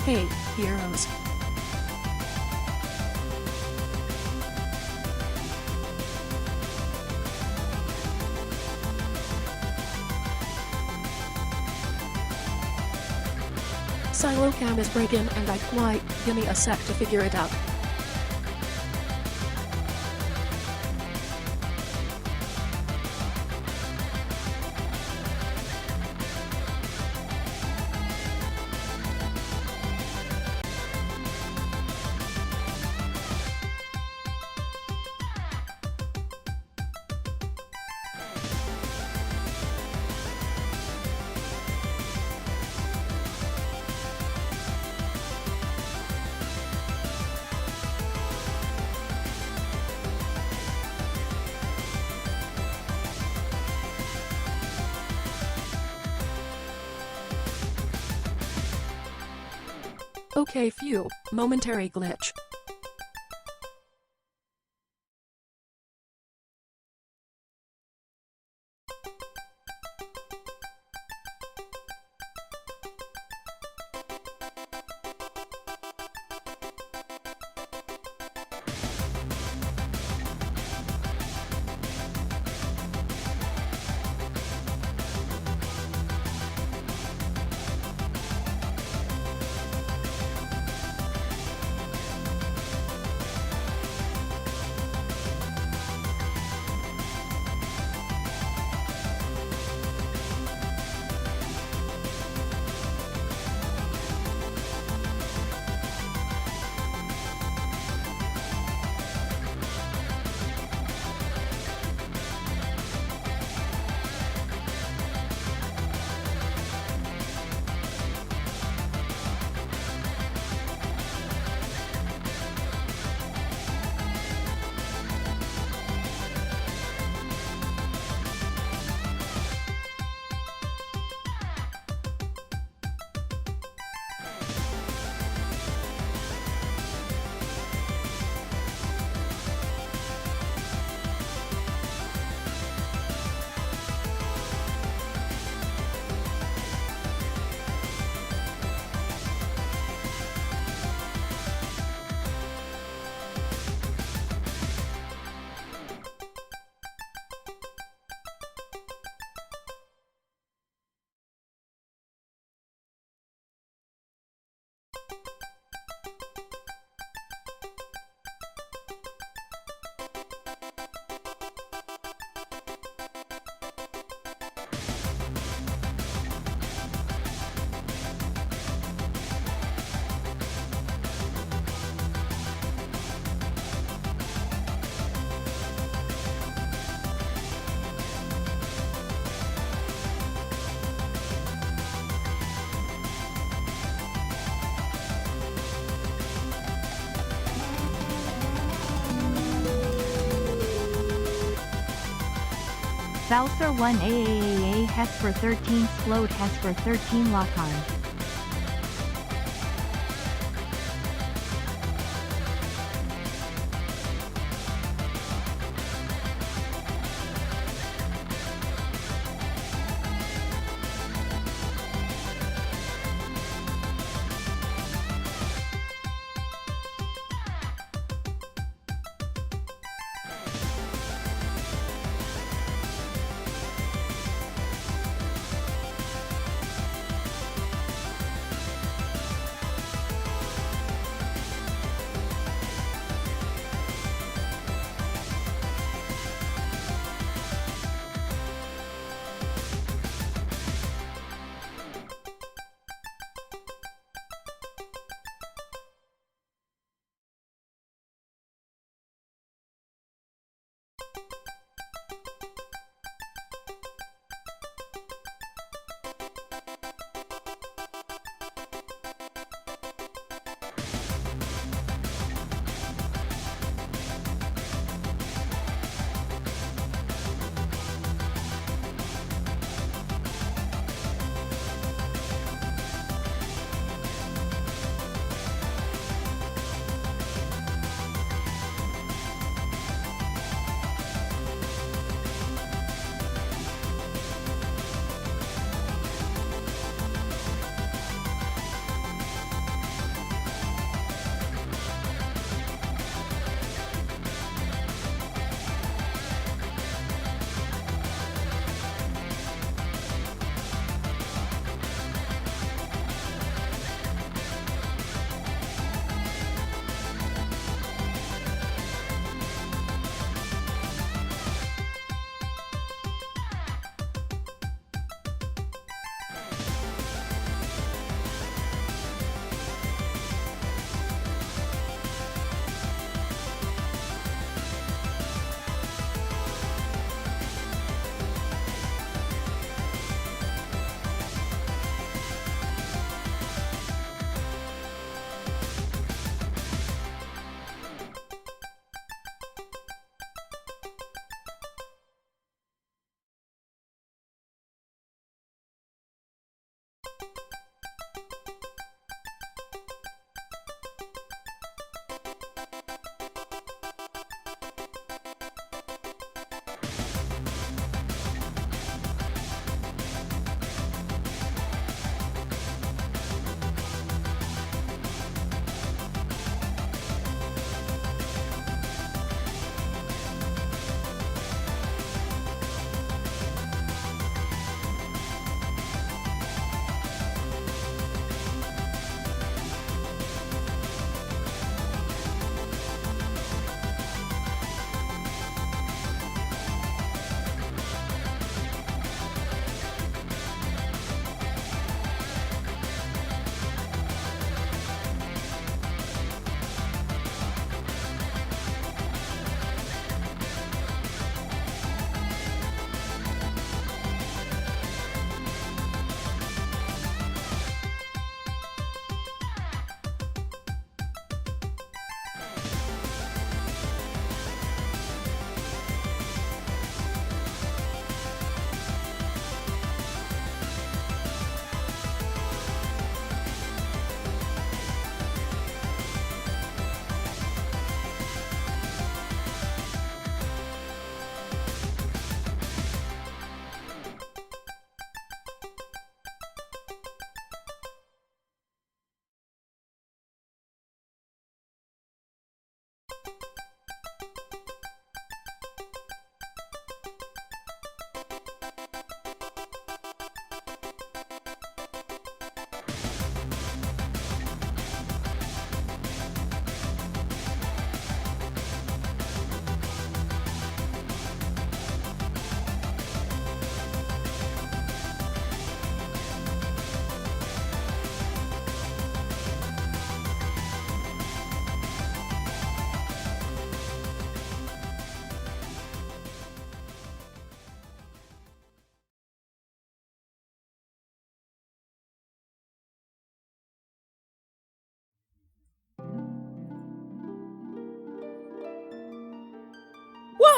Hey, heroes. Silocam is breaking and I quite, gimme a sec to figure it out. Okay, phew, momentary glitch. Valser 1 AAAA Hesper 13 Slowed Hesper 13 Lock-on.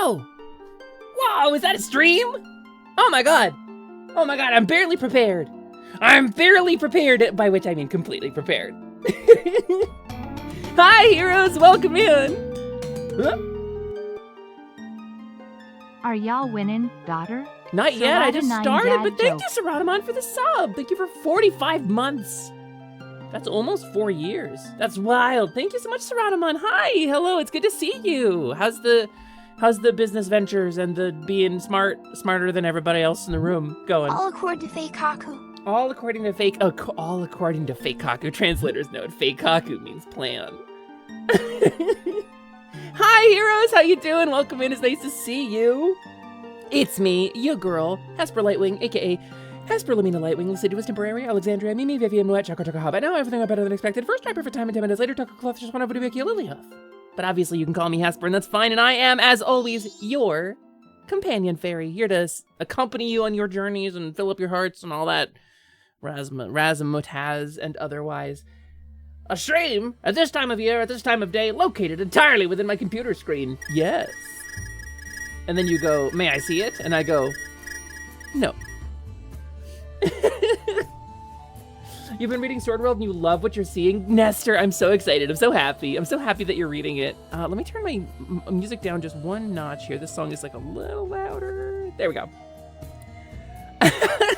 Whoa! Whoa, is that a stream? Oh my god! Oh my god, I'm barely prepared. I'm barely prepared, by which I mean completely prepared. Hi, heroes, welcome in. Huh? Are y'all winning, daughter? Not yet, I just started, but thank joke. you, Saradamon, for the sub. Thank you for 45 months. That's almost 4 years. That's wild. Thank you so much, Saradamon. Hi, hello, it's good to see you. How's the business ventures and the being smarter than everybody else in the room going? All according to fake Kaku. All according to fake Kaku. Translators note, fake Kaku means plan. Hi, heroes, how you doing? Welcome in, it's nice to see you. It's me, your girl, Hesper Lightwing, aka Hesper Lamina Lightwing. The city was temporary. Alexandria, Mimi, Vivian, Moet, Chaka, Hobbit. Now everything went better than expected. First try perfect time, and 10 minutes later, Tucker Cloth just went over to make you Lilyhuff. But obviously you can call me Hesper, and that's fine, and I am, as always, your companion fairy, here to accompany you on your journeys and fill up your hearts and all that razzmatazz and otherwise. A stream at this time of year, at this time of day, located entirely within my computer screen. Yes. And then you go, may I see it? And I go, no. You've been reading Sword World and you love what you're seeing? Nestor, I'm so excited. I'm so happy. I'm so happy that you're reading it. Let me turn my music down just one notch here. This song is like a little louder. There we go.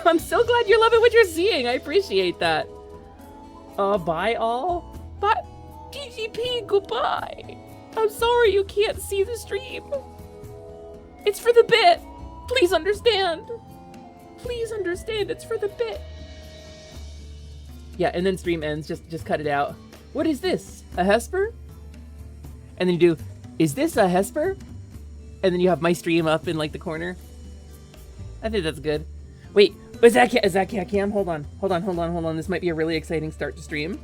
I'm so glad you're loving what you're seeing. I appreciate that. Bye all. Bye. TGP, goodbye. I'm sorry you can't see the stream. It's for the bit. Please understand. Please understand, it's for the bit. Yeah, and then stream ends, just cut it out. What is this, a Hesper? And then you do, is this a Hesper? And then you have my stream up in like the corner. I think that's good. Wait, is that cam? Hold on. This might be a really exciting start to stream.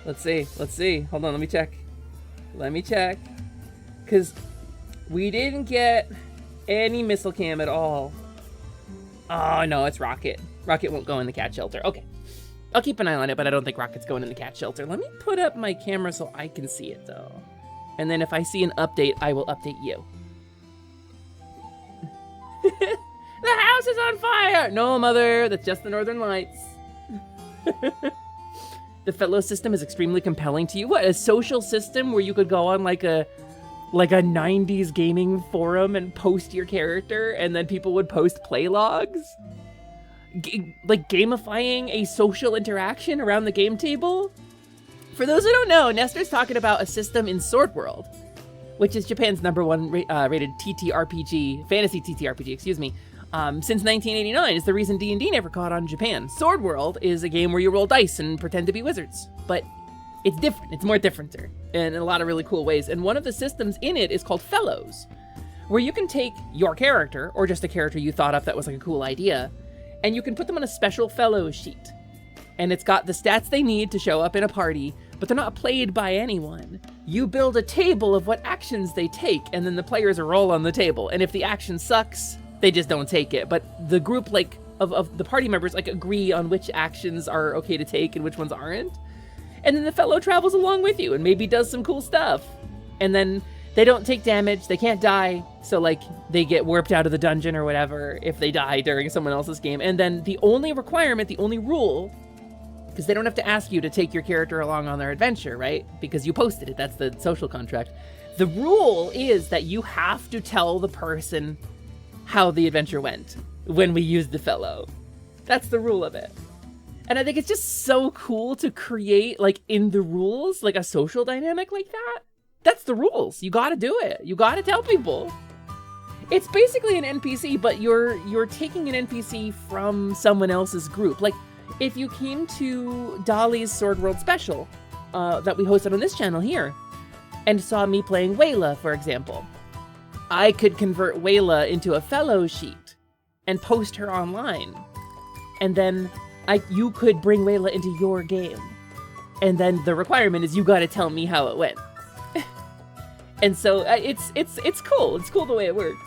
Let's see. Hold on, let me check. Cause we didn't get any missile cam at all. Oh no, it's Rocket. Rocket won't go in the cat shelter. Okay. I'll keep an eye on it, but I don't think Rocket's going in the cat shelter. Let me put up my camera so I can see it though. And then if I see an update, I will update you. The house is on fire! No, mother, that's just the Northern Lights. The fellow system is extremely compelling to you. What, a social system where you could go on like a 90s gaming forum and post your character and then people would post play logs? Like gamifying a social interaction around the game table? For those who don't know, Nestor's talking about a system in Sword World, which is Japan's #1 rated TTRPG, fantasy TTRPG, excuse me, since 1989. It's the reason D&D never caught on in Japan. Sword World is a game where you roll dice and pretend to be wizards, but it's different. It's more differenter in a lot of really cool ways. And one of the systems in it is called Fellows, where you can take your character, or just a character you thought up that was like a cool idea, and you can put them on a special Fellows sheet. And it's got the stats they need to show up in a party, but they're not played by anyone. You build a table of what actions they take, and then the players roll on the table. And if the action sucks, they just don't take it. But the group of the party members agree on which actions are okay to take and which ones aren't. And then the fellow travels along with you and maybe does some cool stuff. And then they don't take damage, they can't die, so they get warped out of the dungeon or whatever if they die during someone else's game. And then the only requirement, the only rule, because they don't have to ask you to take your character along on their adventure, right? Because you posted it, that's the social contract. The rule is that you have to tell the person how the adventure went when we use the fellow. That's the rule of it. And I think it's just so cool to create, in the rules, a social dynamic like that. That's the rules. You gotta do it. You gotta tell people. It's basically an NPC, but you're taking an NPC from someone else's group. If you came to Dolly's Sword World special that we hosted on this channel here, and saw me playing Wayla, for example, I could convert Wayla into a fellow sheet and post her online. And then you could bring Wayla into your game. And then the requirement is you gotta tell me how it went. And so it's cool. It's cool the way it works.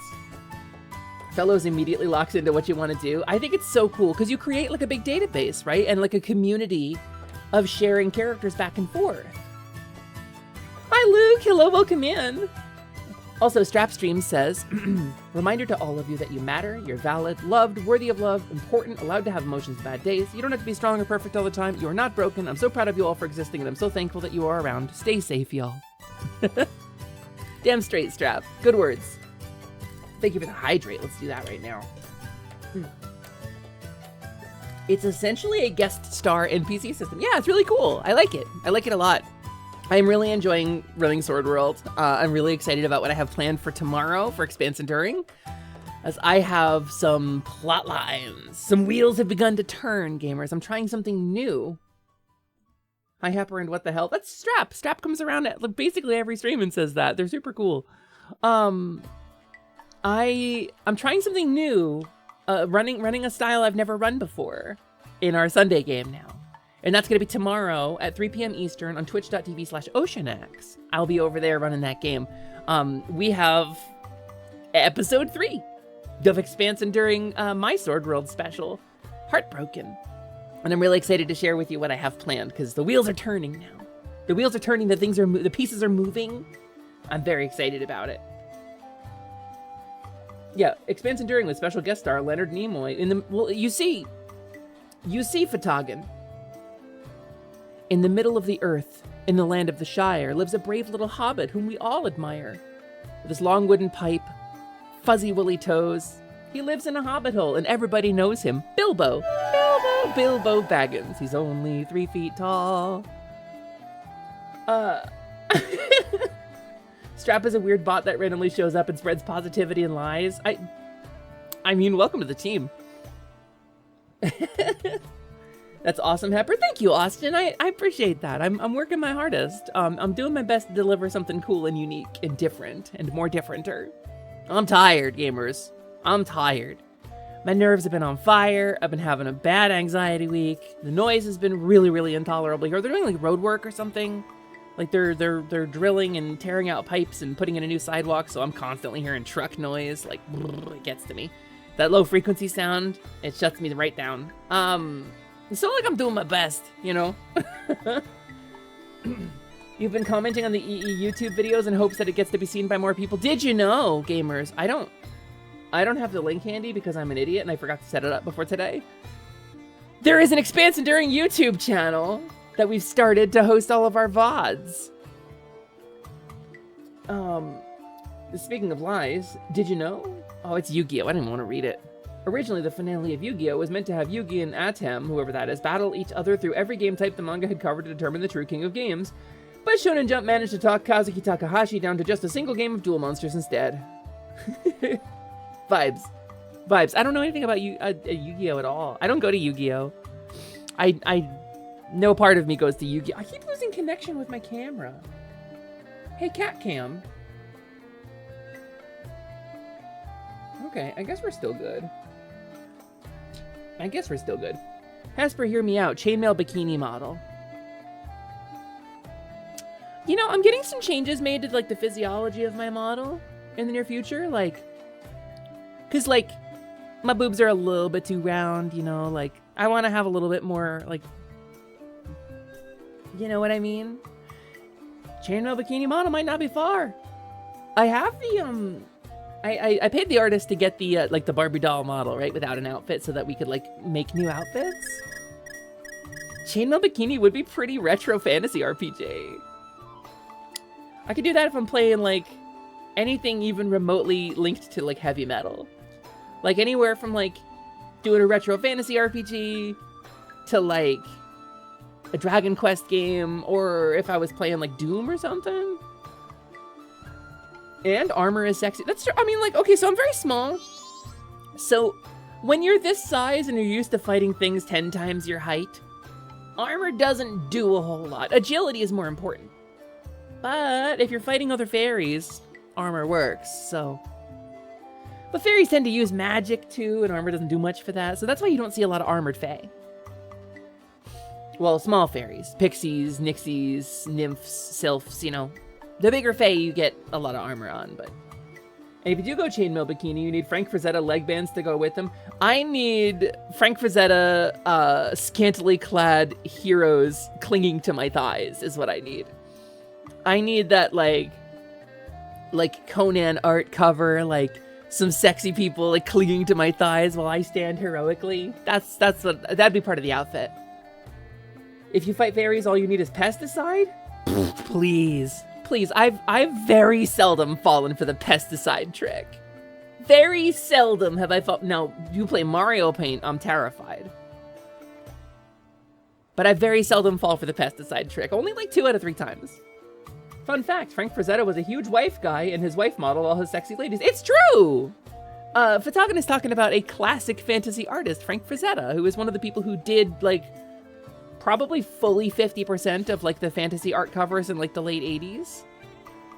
Fellows immediately locks into what you want to do. I think it's so cool because you create a big database, right? And a community of sharing characters back and forth. Hi, Luke. Hello, welcome in. Also, Strapstream says, reminder to all of you that you matter, you're valid, loved, worthy of love, important, allowed to have emotions and bad days. You don't have to be strong or perfect all the time. You are not broken. I'm so proud of you all for existing, and I'm so thankful that you are around. Stay safe, y'all. Damn straight, Strap. Good words. Thank you for the hydrate. Let's do that right now. It's essentially a guest star NPC system. Yeah, it's really cool. I like it. I like it a lot. I'm really enjoying running Sword World. I'm really excited about what I have planned for tomorrow for Expanse Enduring, as I have some plot lines. Some wheels have begun to turn, gamers. I'm trying something new. Hi, Happer, and what the hell? That's Strap. Strap comes around at basically every stream and says that. They're super cool. I'm trying something new, running a style I've never run before in our Sunday game now. And that's going to be tomorrow at 3 p.m. Eastern on twitch.tv/OceanX. I'll be over there running that game. We have episode 3 of Expanse Enduring my Sword World special, Heartbroken. And I'm really excited to share with you what I have planned, because the wheels are turning now. The wheels are turning, the pieces are moving. I'm very excited about it. Yeah, Expanse Enduring with special guest star Leonard Nimoy. Well, you see, Fatagan. In the middle of the earth, in the land of the Shire, lives a brave little hobbit whom we all admire. With his long wooden pipe, fuzzy woolly toes, he lives in a hobbit hole and everybody knows him. Bilbo Baggins. He's only 3 feet tall. Strap is a weird bot that randomly shows up and spreads positivity and lies. I mean, welcome to the team. That's awesome, Hepper. Thank you, Austin. I appreciate that. I'm working my hardest. I'm doing my best to deliver something cool and unique and different and more differenter. I'm tired, gamers. I'm tired. My nerves have been on fire. I've been having a bad anxiety week. The noise has been really, really intolerable here. They're doing like road work or something. Like they're drilling and tearing out pipes and putting in a new sidewalk, so I'm constantly hearing truck noise. Like, it gets to me. That low frequency sound, it shuts me right down. So like I'm doing my best, you know? You've been commenting on the EE YouTube videos in hopes that it gets to be seen by more people. Did you know, gamers? I don't have the link handy because I'm an idiot and I forgot to set it up before today. There is an Expanse Enduring YouTube channel that we've started to host all of our VODs. Speaking of lies, did you know? Oh, it's Yu-Gi-Oh! I didn't want to read it. Originally, the finale of Yu-Gi-Oh! Was meant to have Yugi and Atem, whoever that is, battle each other through every game type the manga had covered to determine the true king of games. But Shonen Jump managed to talk Kazuki Takahashi down to just a single game of Duel Monsters instead. Vibes. I don't know anything about Yu-Gi-Oh! At all. I don't go to Yu-Gi-Oh! No part of me goes to Yu-Gi-Oh! I keep losing connection with my camera. Hey, Cat Cam. Okay, I guess we're still good. Hasper, hear me out. Chainmail bikini model. You know, I'm getting some changes made to, like, the physiology of my model in the near future. Like, because, like, my boobs are a little bit too round, you know? Like, I want to have a little bit more, like, you know what I mean? Chainmail bikini model might not be far. I have the, I paid the artist to get the, like, the Barbie doll model, right, without an outfit so that we could, like, make new outfits. Chainmail bikini would be pretty retro fantasy RPG. I could do that if I'm playing, like, anything even remotely linked to, like, heavy metal. Like, anywhere from, like, doing a retro fantasy RPG to, like, a Dragon Quest game, or if I was playing, like, Doom or something. And armor is sexy. That's true. I mean, like, okay, so I'm very small. So when you're this size and you're used to fighting things 10 times your height, armor doesn't do a whole lot. Agility is more important. But if you're fighting other fairies, armor works, so. But fairies tend to use magic too, and armor doesn't do much for that. So that's why you don't see a lot of armored fae. Well, small fairies. Pixies, nixies, nymphs, sylphs, you know. The bigger fae, you get a lot of armor on, but... And if you do go chainmail bikini, you need Frank Frazetta leg bands to go with them. I need Frank Frazetta scantily clad heroes clinging to my thighs is what I need. I need that, like, like Conan art cover, like some sexy people like clinging to my thighs while I stand heroically. That'd be part of the outfit. If you fight fairies, all you need is pesticide? Please. Please, I've very seldom fallen for the pesticide trick. Very seldom have I fallen. Now, you play Mario Paint, I'm terrified. But I very seldom fall for the pesticide trick. Only like 2 out of 3 times. Fun fact, Frank Frazetta was a huge wife guy and his wife modeled all his sexy ladies. It's true! Photogonist talking about a classic fantasy artist, Frank Frazetta, who is one of the people who did like probably fully 50% of like the fantasy art covers in like the late 80s.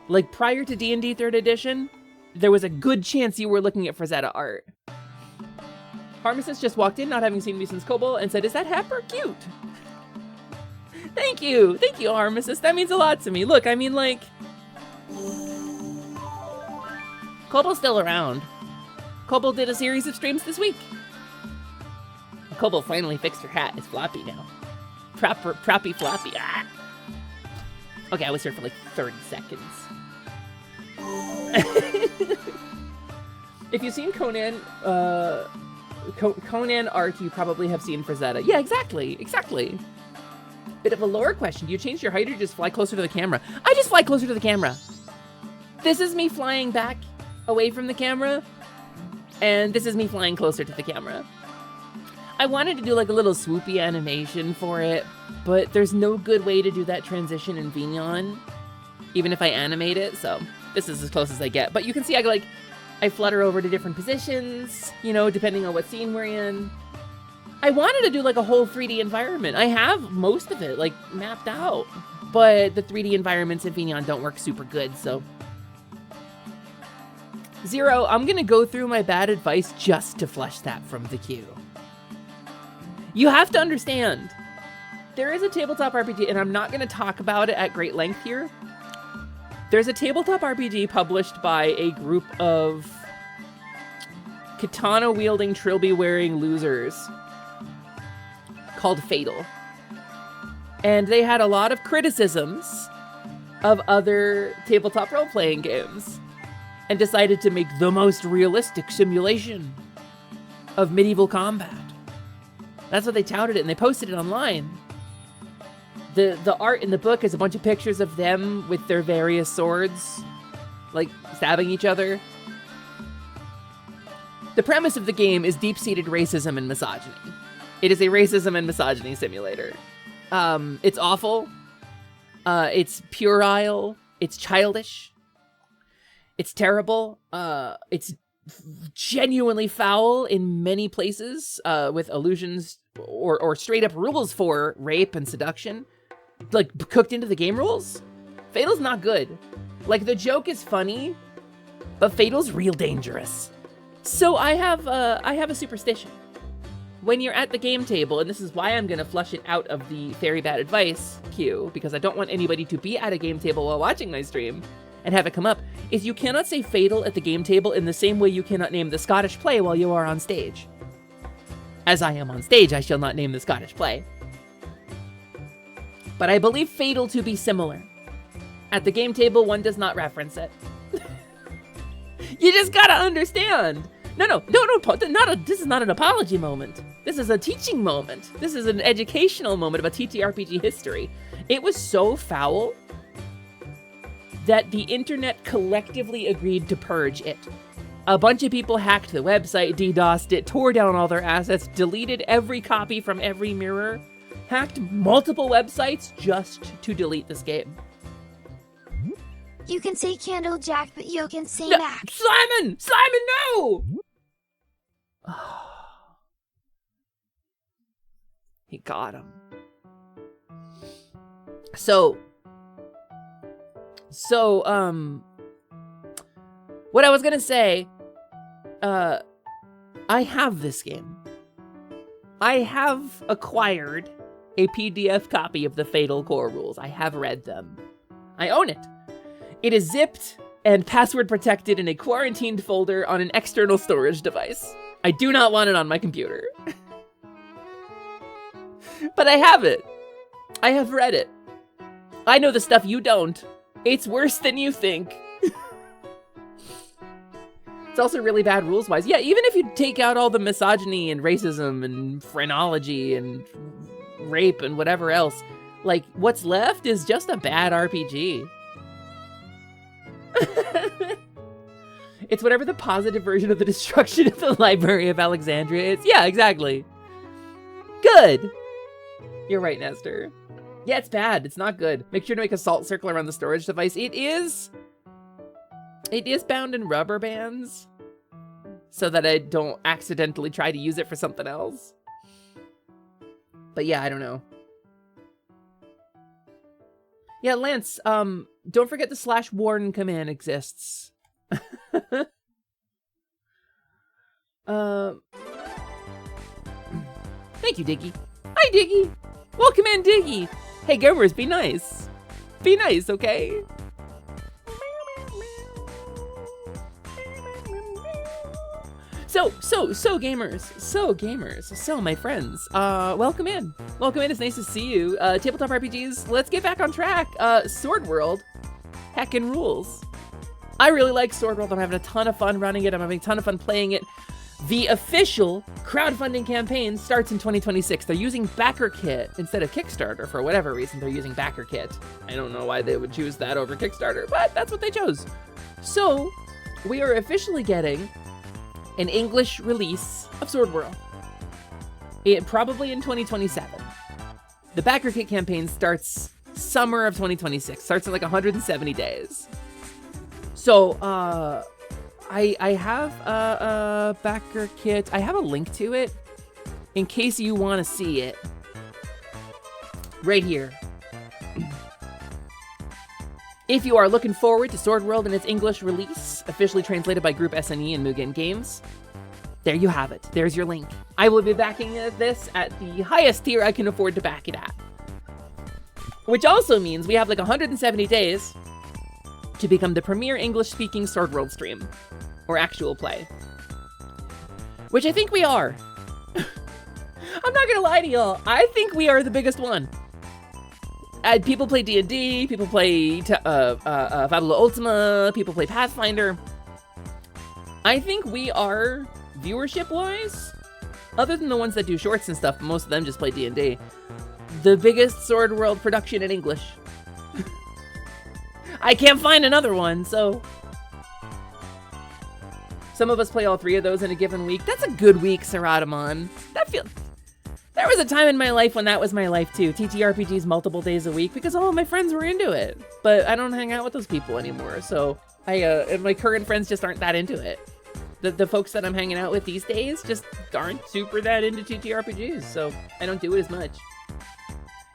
Like prior to D&D 3rd edition, there was a good chance you were looking at Frazetta art. Pharmacist just walked in, not having seen me since Kobold, and said, "Is that Hepper cute?" Thank you, Pharmacist. That means a lot to me. Look, I mean, like, Kobold's still around. Kobold did a series of streams this week. Kobold finally fixed her hat. It's floppy now. Proppy floppy. Ah. Okay, I was here for like 30 seconds. If you've seen Conan, Conan art, you probably have seen Frazetta. Yeah, exactly. Bit of a lore question. Do you change your height or just fly closer to the camera? I just fly closer to the camera. This is me flying back away from the camera, and this is me flying closer to the camera. I wanted to do like a little swoopy animation for it, but there's no good way to do that transition in Vignon, even if I animate it, so this is as close as I get. But you can see I flutter over to different positions, you know, depending on what scene we're in. I wanted to do like a whole 3D environment. I have most of it like mapped out, but the 3D environments in Vignon don't work super good, so. Zero, I'm gonna go through my bad advice just to flush that from the queue. You have to understand, there is a tabletop RPG, and I'm not gonna talk about it at great length here. There's a tabletop RPG published by a group of katana-wielding, trilby-wearing losers called Fatal. And they had a lot of criticisms of other tabletop role-playing games and decided to make the most realistic simulation of medieval combat. That's what they touted it, and they posted it online. The art in the book is a bunch of pictures of them with their various swords, like stabbing each other. The premise of the game is deep-seated racism and misogyny. It is a racism and misogyny simulator. It's awful. It's puerile. It's childish. It's terrible. It's genuinely foul in many places, with allusions or straight up rules for rape and seduction, like cooked into the game rules. Fatal's not good. Like, the joke is funny, but Fatal's real dangerous. So I have a superstition. When you're at the game table, and this is why I'm gonna flush it out of the very bad advice queue, because I don't want anybody to be at a game table while watching my stream and have it come up, is you cannot say Fatal at the game table in the same way you cannot name the Scottish play while you are on stage. As I am on stage, I shall not name the Scottish play. But I believe Fatal to be similar. At the game table, one does not reference it. You just gotta understand. No, this is not an apology moment. This is a teaching moment. This is an educational moment about TTRPG history. It was so foul that the internet collectively agreed to purge it. A bunch of people hacked the website, DDoSed it, tore down all their assets, deleted every copy from every mirror, hacked multiple websites just to delete this game. You can say Candlejack, but you can say No, Mac. Simon, no! He got him. So, what I was gonna say, I have this game. I have acquired a PDF copy of the Fatal Core rules. I have read them. I own it. It is zipped and password protected in a quarantined folder on an external storage device. I do not want it on my computer. But I have it. I have read it. I know the stuff you don't. It's worse than you think. It's also really bad rules-wise. Yeah, even if you take out all the misogyny and racism and phrenology and rape and whatever else, like, what's left is just a bad RPG. It's whatever the positive version of the destruction of the Library of Alexandria is. Yeah, exactly. Good. You're right, Nestor. Yeah, it's bad. It's not good. Make sure to make a salt circle around the storage device. It is bound in rubber bands so that I don't accidentally try to use it for something else. But yeah, I don't know. Yeah, Lance, don't forget the /warn command exists. Thank you, Diggy. Hi, Diggy. Welcome in, Diggy. Hey, gamers, be nice. Be nice, okay? So gamers, so my friends, welcome in. Welcome in, it's nice to see you. Tabletop RPGs, let's get back on track. Sword World, heckin' rules. I really like Sword World. I'm having a ton of fun running it. I'm having a ton of fun playing it. The official crowdfunding campaign starts in 2026. They're using BackerKit instead of Kickstarter for whatever reason. They're using BackerKit. I don't know why they would choose that over Kickstarter, but that's what they chose. So we are officially getting an English release of Sword World. Probably in 2027. The BackerKit campaign starts summer of 2026. Starts in like 170 days. So, I have a BackerKit. I have a link to it in case you want to see it. Right here. If you are looking forward to Sword World and its English release, officially translated by Group SNE and Mugen Games, there you have it. There's your link. I will be backing this at the highest tier I can afford to back it at. Which also means we have like 170 days to become the premier English-speaking Sword World stream, or actual play. Which I think we are. I'm not gonna lie to y'all, I think we are the biggest one. People play D&D, people play Fabula Ultima, people play Pathfinder. I think we are, viewership-wise, other than the ones that do shorts and stuff, most of them just play D&D, the biggest Sword World production in English. I can't find another one, so... Some of us play all 3 of those in a given week. That's a good week, Saratamon. There was a time in my life when that was my life, too. TTRPGs multiple days a week, because all of my friends were into it. But I don't hang out with those people anymore, so... and my current friends just aren't that into it. The folks that I'm hanging out with these days just aren't super that into TTRPGs, so I don't do it as much.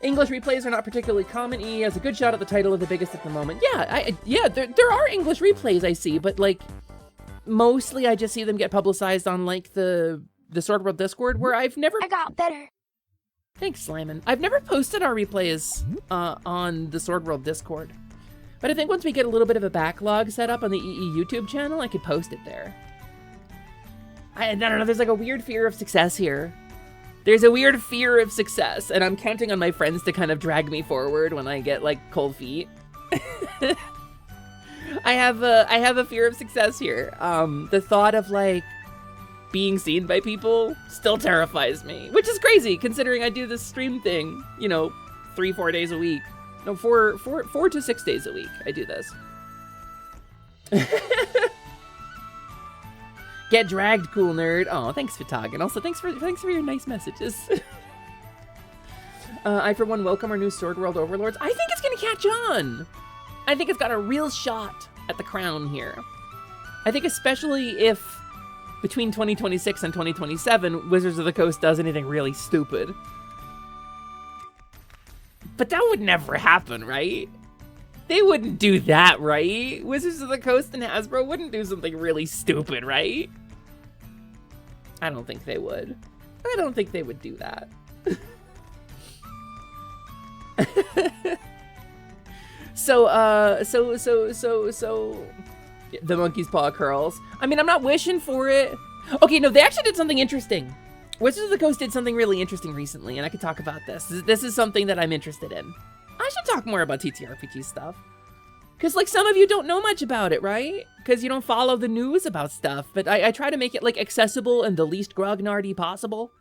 English replays are not particularly common. EE has a good shot at the title of the biggest at the moment. Yeah, there are English replays I see, but like mostly I just see them get publicized on like the Sword World Discord, where I've never. I got better. Thanks, Slyman. I've never posted our replays on the Sword World Discord, but I think once we get a little bit of a backlog set up on the EE YouTube channel, I could post it there. I don't know. There's like a weird fear of success here. There's a weird fear of success, and I'm counting on my friends to kind of drag me forward when I get, like, cold feet. I have a fear of success here. The thought of, like, being seen by people still terrifies me, which is crazy, considering I do this stream thing, you know, 3-4 days a week. No, 4 to 6 days a week I do this. Get dragged, cool nerd. Oh, thanks, Fatag. And also, thanks for your nice messages. I, for one, welcome our new Sword World Overlords. I think it's gonna catch on. I think it's got a real shot at the crown here. I think especially if between 2026 and 2027, Wizards of the Coast does anything really stupid. But that would never happen, right? They wouldn't do that, right? Wizards of the Coast and Hasbro wouldn't do something really stupid, right? I don't think they would. I don't think they would do that. So, the monkey's paw curls. I mean, I'm not wishing for it. Okay, no, they actually did something interesting. Wizards of the Coast did something really interesting recently, and I could talk about this. This is something that I'm interested in. I should talk more about TTRPG stuff. Because, like, some of you don't know much about it, right? because you don't follow the news about stuff. But I try to make it like accessible and the least grognardy possible.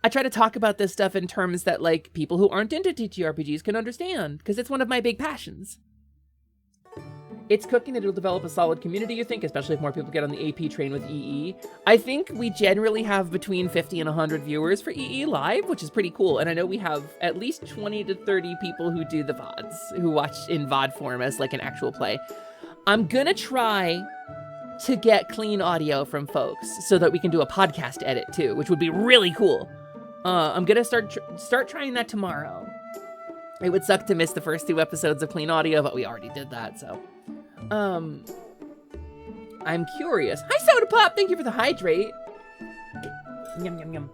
I try to talk about this stuff in terms that like people who aren't into TTRPGs can understand, because it's one of my big passions. It's cooking that it'll develop a solid community, you think, especially if more people get on the AP train with EE. I think we generally have between 50 and 100 viewers for EE Live, which is pretty cool. And I know we have at least 20 to 30 people who do the VODs, who watch in VOD form as like an actual play. I'm gonna try to get clean audio from folks so that we can do a podcast edit too, which would be really cool. I'm gonna start trying that tomorrow. It would suck to miss the first 2 episodes of clean audio, but we already did that, so. I'm curious. Hi, Soda Pop! Thank you for the hydrate. Yum, yum, yum.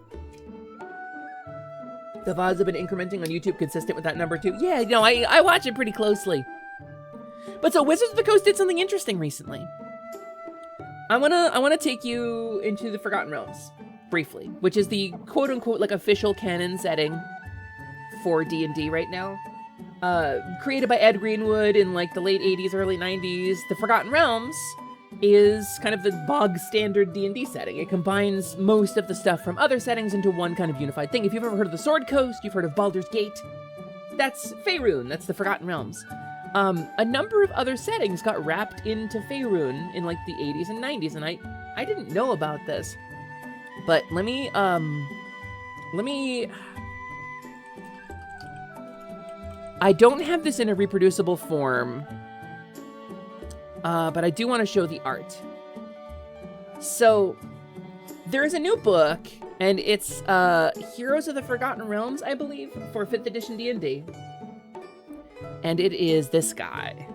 The VODs have been incrementing on YouTube consistent with that number too. Yeah, no, I watch it pretty closely. But so Wizards of the Coast did something interesting recently. I wanna take you into the Forgotten Realms, briefly, which is the quote-unquote like official canon setting for D&D right now. Created by Ed Greenwood in like the late 80s, early 90s, the Forgotten Realms is kind of the bog standard D&D setting. It combines most of the stuff from other settings into one kind of unified thing. If you've ever heard of the Sword Coast, you've heard of Baldur's Gate, that's Faerun, that's the Forgotten Realms. A number of other settings got wrapped into Faerun in like the 80s and 90s, and I didn't know about this. But let me I don't have this in a reproducible form, but I do want to show the art. So, there's a new book, and it's Heroes of the Forgotten Realms, I believe, for 5th edition D&D. And it is this guy.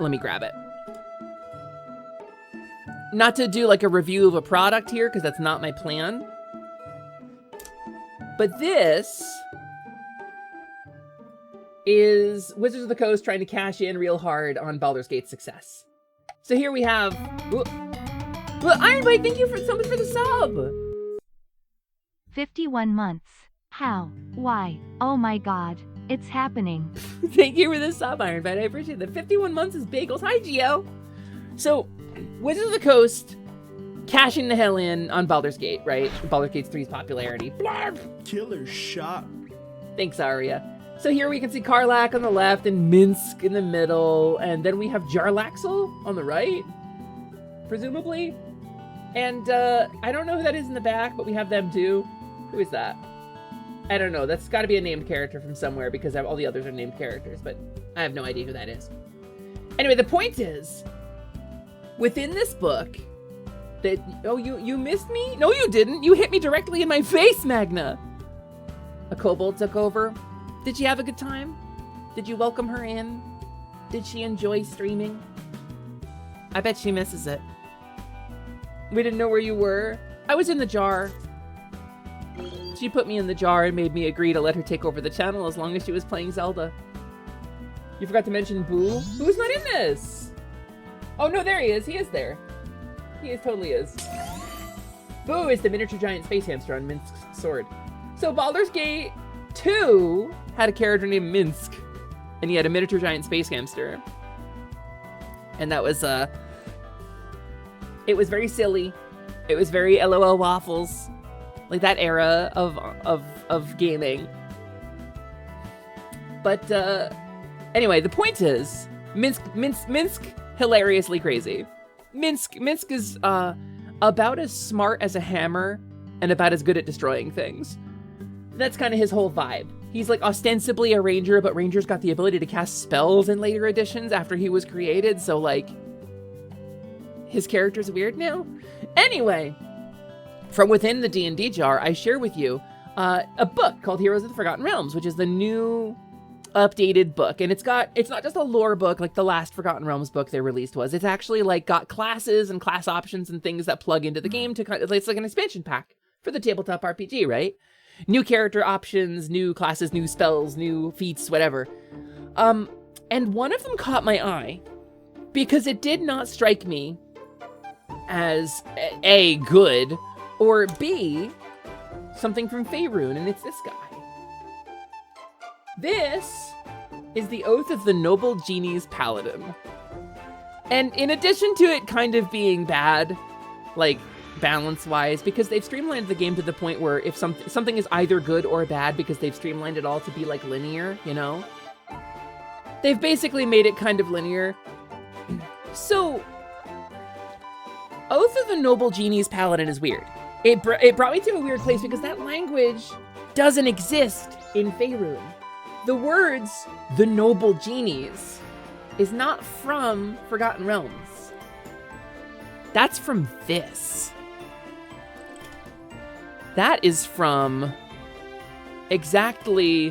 Let me grab it. Not to do like a review of a product here, because that's not my plan. But this is Wizards of the Coast trying to cash in real hard on Baldur's Gate's success. So here we have... Well, Iron Bite, thank you so much for the sub! 51 months. How? Why? Oh my god. It's happening. Thank you for the sub, Iron Bite. I appreciate that. 51 months is bagels. Hi, Gio! So, Wizards of the Coast... cashing the hell in on Baldur's Gate, right? Baldur's Gate 3's popularity. Blarf! Killer shot. Thanks, Arya. So here we can see Karlach on the left and Minsk in the middle, and then we have Jarlaxle on the right, presumably. And I don't know who that is in the back, but we have them too. Who is that? I don't know. That's got to be a named character from somewhere because all the others are named characters, but I have no idea who that is. Anyway, the point is, within this book, that, oh, you missed me? No, you didn't. You hit me directly in my face, Magna. A kobold took over. Did she have a good time? Did you welcome her in? Did she enjoy streaming? I bet she misses it. We didn't know where you were. I was in the jar. She put me in the jar and made me agree to let her take over the channel as long as she was playing Zelda. You forgot to mention Boo? Boo's not in this. Oh, no, there he is. He is there. He totally is. Boo is the miniature giant space hamster on Minsk's sword. So Baldur's Gate 2 had a character named Minsk, and he had a miniature giant space hamster. And that was, it was very silly. It was very LOL waffles. Like that era of gaming. But, anyway, the point is, Minsk, hilariously crazy. Minsk is about as smart as a hammer and about as good at destroying things. That's kind of his whole vibe. He's like ostensibly a ranger, but rangers got the ability to cast spells in later editions after he was created, so like his character's weird now. Anyway, from within the D&D jar, I share with you a book called Heroes of the Forgotten Realms, which is the new updated book. And it's not just a lore book like the last Forgotten Realms book they released was. It's actually like got classes and class options and things that plug into the game to kind of, it's like an expansion pack for the tabletop RPG, right? New character options, new classes, new spells, new feats, whatever. And one of them caught my eye because it did not strike me as A, good, or B, something from Faerun, and it's this guy. This is the oath of the noble genie's paladin. And in addition to it kind of being bad, like balance-wise, because they've streamlined the game to the point where if something is either good or bad because they've streamlined it all to be like linear, you know? They've basically made it kind of linear. So, Oath of the Noble Genie's Paladin is weird. It brought me to a weird place because that language doesn't exist in Faerun. The words, the Noble Genies, is not from Forgotten Realms. That's from this. That is from exactly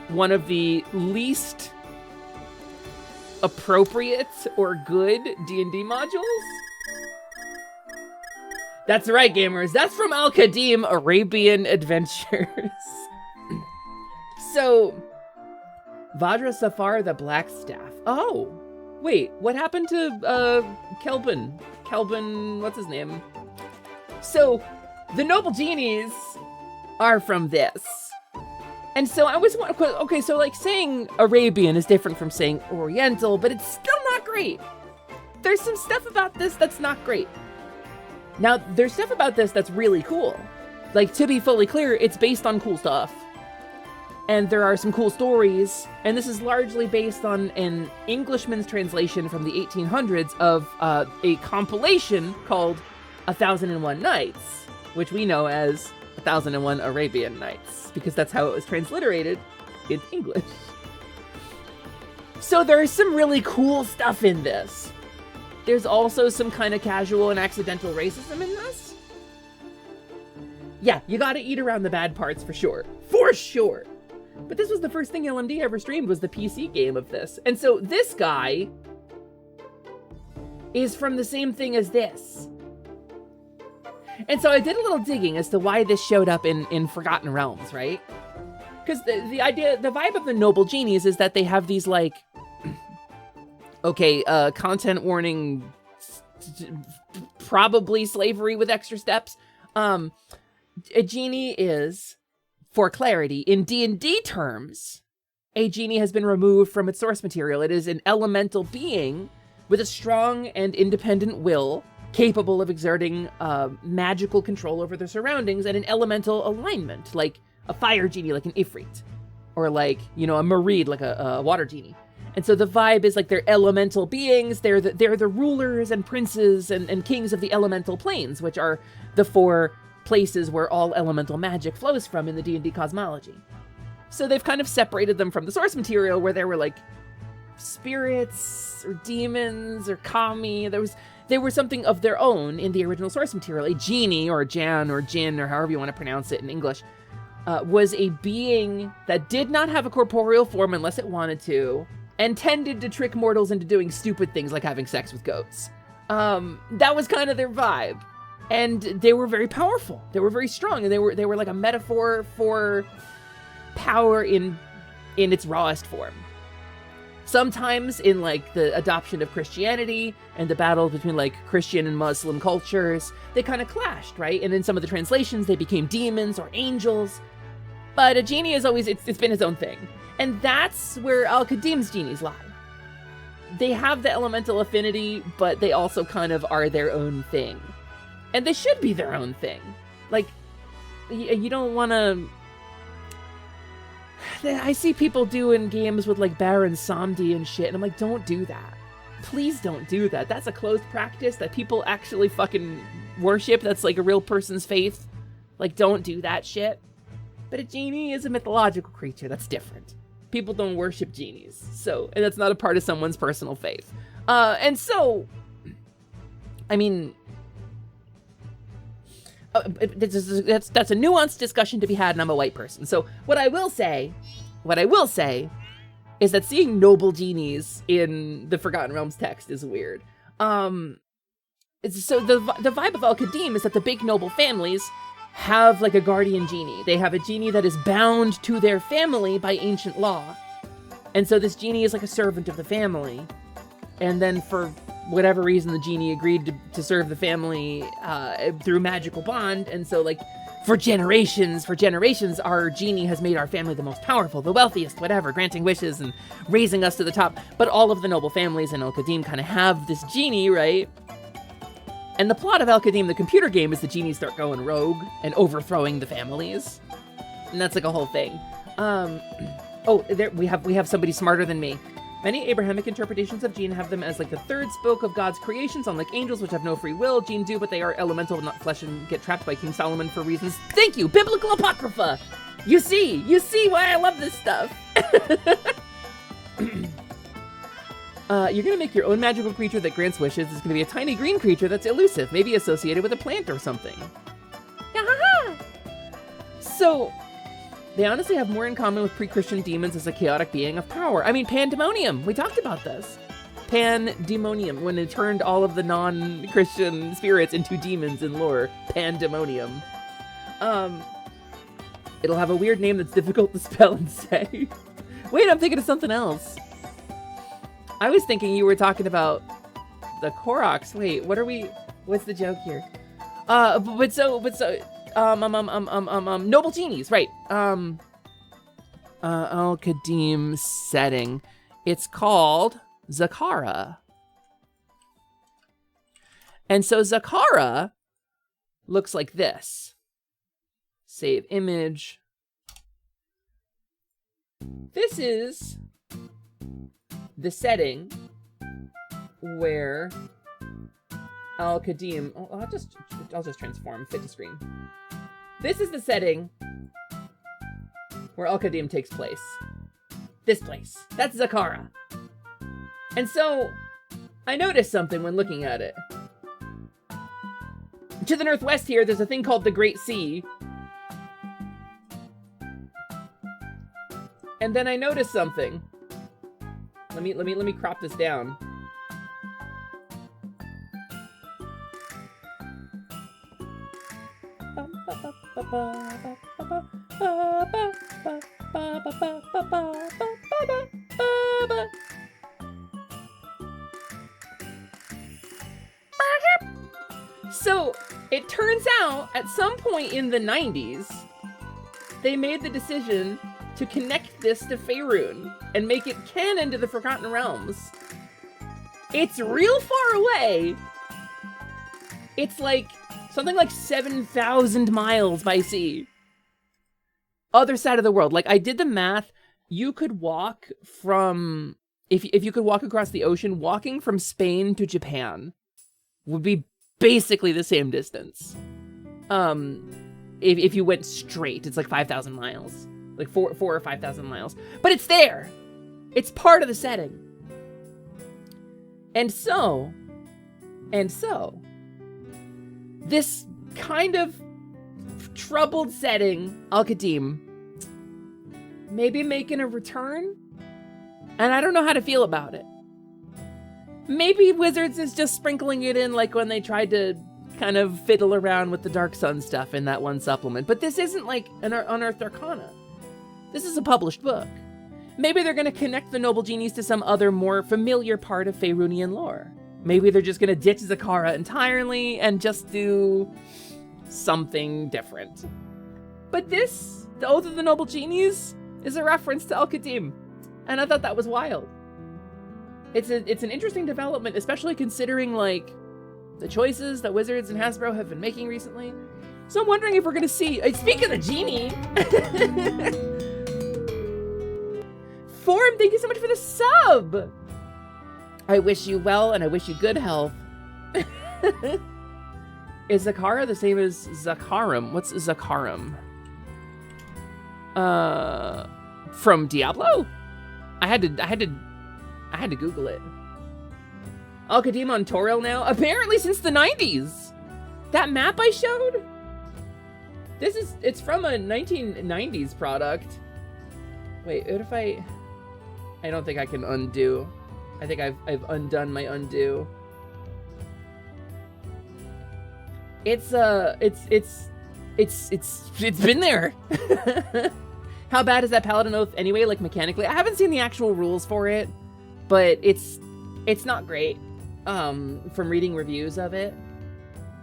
one of the least appropriate or good D&D modules. That's right, gamers. That's from Al-Qadim Arabian Adventures. So, Vajra Safar the Black Staff. Oh, wait, what happened to Kelvin? Kelvin, what's his name? So, the Noble Genies are from this. And so I was, okay, so like saying Arabian is different from saying Oriental, but it's still not great. There's some stuff about this that's not great. Now, there's stuff about this that's really cool. Like, to be fully clear, it's based on cool stuff. And there are some cool stories, and this is largely based on an Englishman's translation from the 1800s of a compilation called 1001 Nights, which we know as 1001 Arabian Nights, because that's how it was transliterated in English. So there's some really cool stuff in this. There's also some kind of casual and accidental racism in this. Yeah, you gotta eat around the bad parts for sure. For sure! But this was the first thing LMD ever streamed, was the PC game of this. And so this guy is from the same thing as this. And so I did a little digging as to why this showed up in Forgotten Realms, right? Because the idea, the vibe of the Noble Genies is that they have these like, okay, content warning, probably slavery with extra steps. A genie is, for clarity, in D&D terms, a genie has been removed from its source material. It is an elemental being with a strong and independent will, capable of exerting magical control over their surroundings and an elemental alignment, like a fire genie, like an Ifrit, or like, you know, a Mareed, like a water genie. And so the vibe is like they're elemental beings. They're the rulers and princes and kings of the elemental planes, which are the 4 places where all elemental magic flows from in the D&D cosmology. So they've kind of separated them from the source material, where there were like spirits or demons or kami. They were something of their own in the original source material. A genie, or Jan, or Jinn, or however you want to pronounce it in English, was a being that did not have a corporeal form unless it wanted to, and tended to trick mortals into doing stupid things like having sex with goats. That was kind of their vibe. And they were very powerful. They were very strong, and they were like a metaphor for power in its rawest form. Sometimes in like the adoption of Christianity and the battle between like Christian and Muslim cultures, they kind of clashed, right? And in some of the translations, they became demons or angels. But a genie is always, it's been its own thing. And that's where Al-Qadim's genies lie. They have the elemental affinity, but they also kind of are their own thing. And they should be their own thing. Like, you don't want to... I see people doing games with like Baron Samedi and shit, and I'm like, don't do that. Please don't do that. That's a closed practice that people actually fucking worship. That's like a real person's faith. Like, don't do that shit. But a genie is a mythological creature. That's different. People don't worship genies. So, and that's not a part of someone's personal faith. And so, I mean... that's a nuanced discussion to be had, and I'm a white person. So what I will say is that seeing noble genies in the Forgotten Realms text is weird. So the vibe of Al-Qadim is that the big noble families have like a guardian genie. They have a genie that is bound to their family by ancient law. And so this genie is like a servant of the family. And then for whatever reason, the genie agreed to serve the family through magical bond. And so like For generations, our genie has made our family the most powerful, the wealthiest, whatever, granting wishes and raising us to the top. But all of the noble families in Al-Qadim kind of have this genie, right? And the plot of Al-Qadim, the computer game, is the genies start going rogue and overthrowing the families. And that's like a whole thing. Oh, there we have somebody smarter than me. Many Abrahamic interpretations of Jinn have them as like the third spoke of God's creations, unlike angels, which have no free will. Jinn do, but they are elemental, not flesh, and get trapped by King Solomon for reasons. Thank you, Biblical Apocrypha! You see why I love this stuff. You're gonna make your own magical creature that grants wishes. It's gonna be a tiny green creature that's elusive, maybe associated with a plant or something. So, they honestly have more in common with pre-Christian demons as a chaotic being of power. I mean, pandemonium. We talked about this. Pandemonium, when it turned all of the non-Christian spirits into demons in lore. Pandemonium. It'll have a weird name that's difficult to spell and say. Wait, I'm thinking of something else. I was thinking you were talking about the Koroks. Wait, what's the joke here? Noble genies, right. Al-Qadim setting. It's called Zakara. And so Zakara looks like this. Save image. This is the setting where Al-Qadim, I'll just transform, fit to screen. This is the setting where Al-Qadim takes place. This place. That's Zakara. And so, I noticed something when looking at it. To the northwest here, there's a thing called the Great Sea. And then I noticed something. Let me crop this down. So, it turns out, at some point in the 90s, they made the decision to connect this to Faerun and make it canon to the Forgotten Realms. It's real far away. It's like something like 7,000 miles by sea. Other side of the world. Like, I did the math. You could walk from, if you could walk across the ocean, walking from Spain to Japan would be basically the same distance. If you went straight, it's like 5,000 miles. Like 4 or 5,000 miles. But it's there. It's part of the setting. And so, this kind of troubled setting, Al-Qadim, maybe making a return? And I don't know how to feel about it. Maybe Wizards is just sprinkling it in like when they tried to kind of fiddle around with the Dark Sun stuff in that one supplement. But this isn't like an Unearthed Arcana. This is a published book. Maybe they're going to connect the Noble Genies to some other more familiar part of Faerunian lore. Maybe they're just going to ditch Zakara entirely and just do something different. But this, the Oath of the Noble Genies, is a reference to Al-Qadim. And I thought that was wild. It's an interesting development, especially considering, like, the choices that Wizards and Hasbro have been making recently. So I'm wondering if we're going to see... Speak of the genie! Form, thank you so much for the sub! I wish you well, and I wish you good health. Is Zakara the same as Zakarum? What's Zakarum? From Diablo? I had to Google it. Al-Qadim on Toril now? Apparently since the 90s! That map I showed? It's from a 1990s product. Wait, what if I don't think I can undo. I think I've undone my undo. It's been there. How bad is that Paladin Oath anyway, like mechanically? I haven't seen the actual rules for it, but it's not great. From reading reviews of it.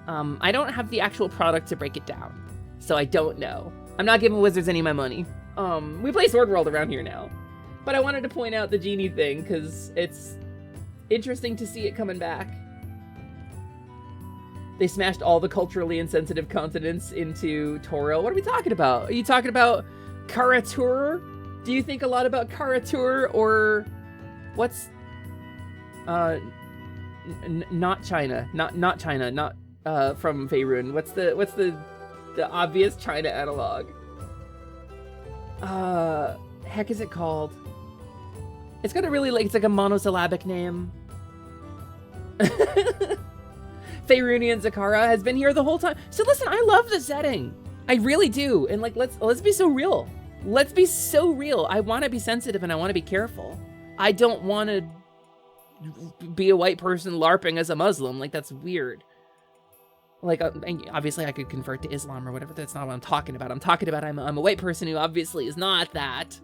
I don't have the actual product to break it down. so I don't know. I'm not giving Wizards any of my money. We play Sword World around here now. But I wanted to point out the genie thing, because it's interesting to see it coming back. They smashed all the culturally insensitive continents into Toro. What are we talking about? Are you talking about Karatur? Do you think a lot about Karatur, or what's not China, not China, not from Faerun. What's the obvious China analog? Heck is it called? It's got a really it's like a monosyllabic name. Faerunian Zakara has been here the whole time. So listen, I love the setting. I really do. And like, let's be so real. Let's be so real. I want to be sensitive and I want to be careful. I don't want to be a white person LARPing as a Muslim. Like, that's weird. Like, obviously I could convert to Islam or whatever. That's not what I'm talking about. I'm talking about I'm a white person who obviously is not that.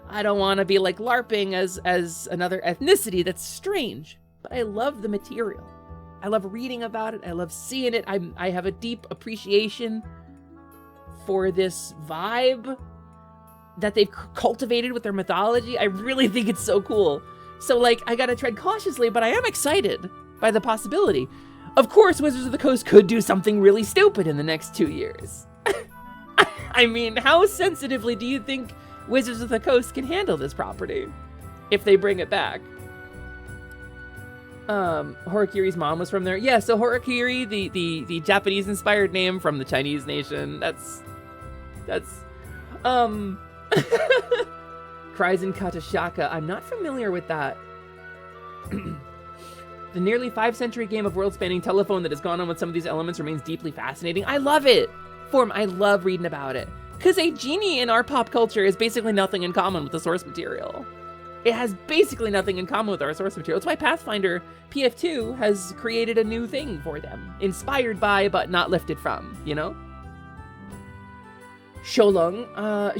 I don't want to be like LARPing as another ethnicity. That's strange. But I love the material. I love reading about it. I love seeing it. I have a deep appreciation for this vibe that they've cultivated with their mythology. I really think it's so cool. So like, I gotta tread cautiously, but I am excited by the possibility. Of course, Wizards of the Coast could do something really stupid in the next 2 years. I mean, how sensitively do you think Wizards of the Coast can handle this property if they bring it back? Horikiri's mom was from there. Yeah, so Horikiri, the Japanese-inspired name from the Chinese nation. That's Cries in Katashaka. I'm not familiar with that. The nearly 5-century game of world-spanning telephone that has gone on with some of these elements remains deeply fascinating. I love it. Form, I love reading about it. Because a genie in our pop culture is basically nothing in common with the source material. It has basically nothing in common with our source material. That's why Pathfinder PF2 has created a new thing for them. Inspired by, but not lifted from, you know? Sholung,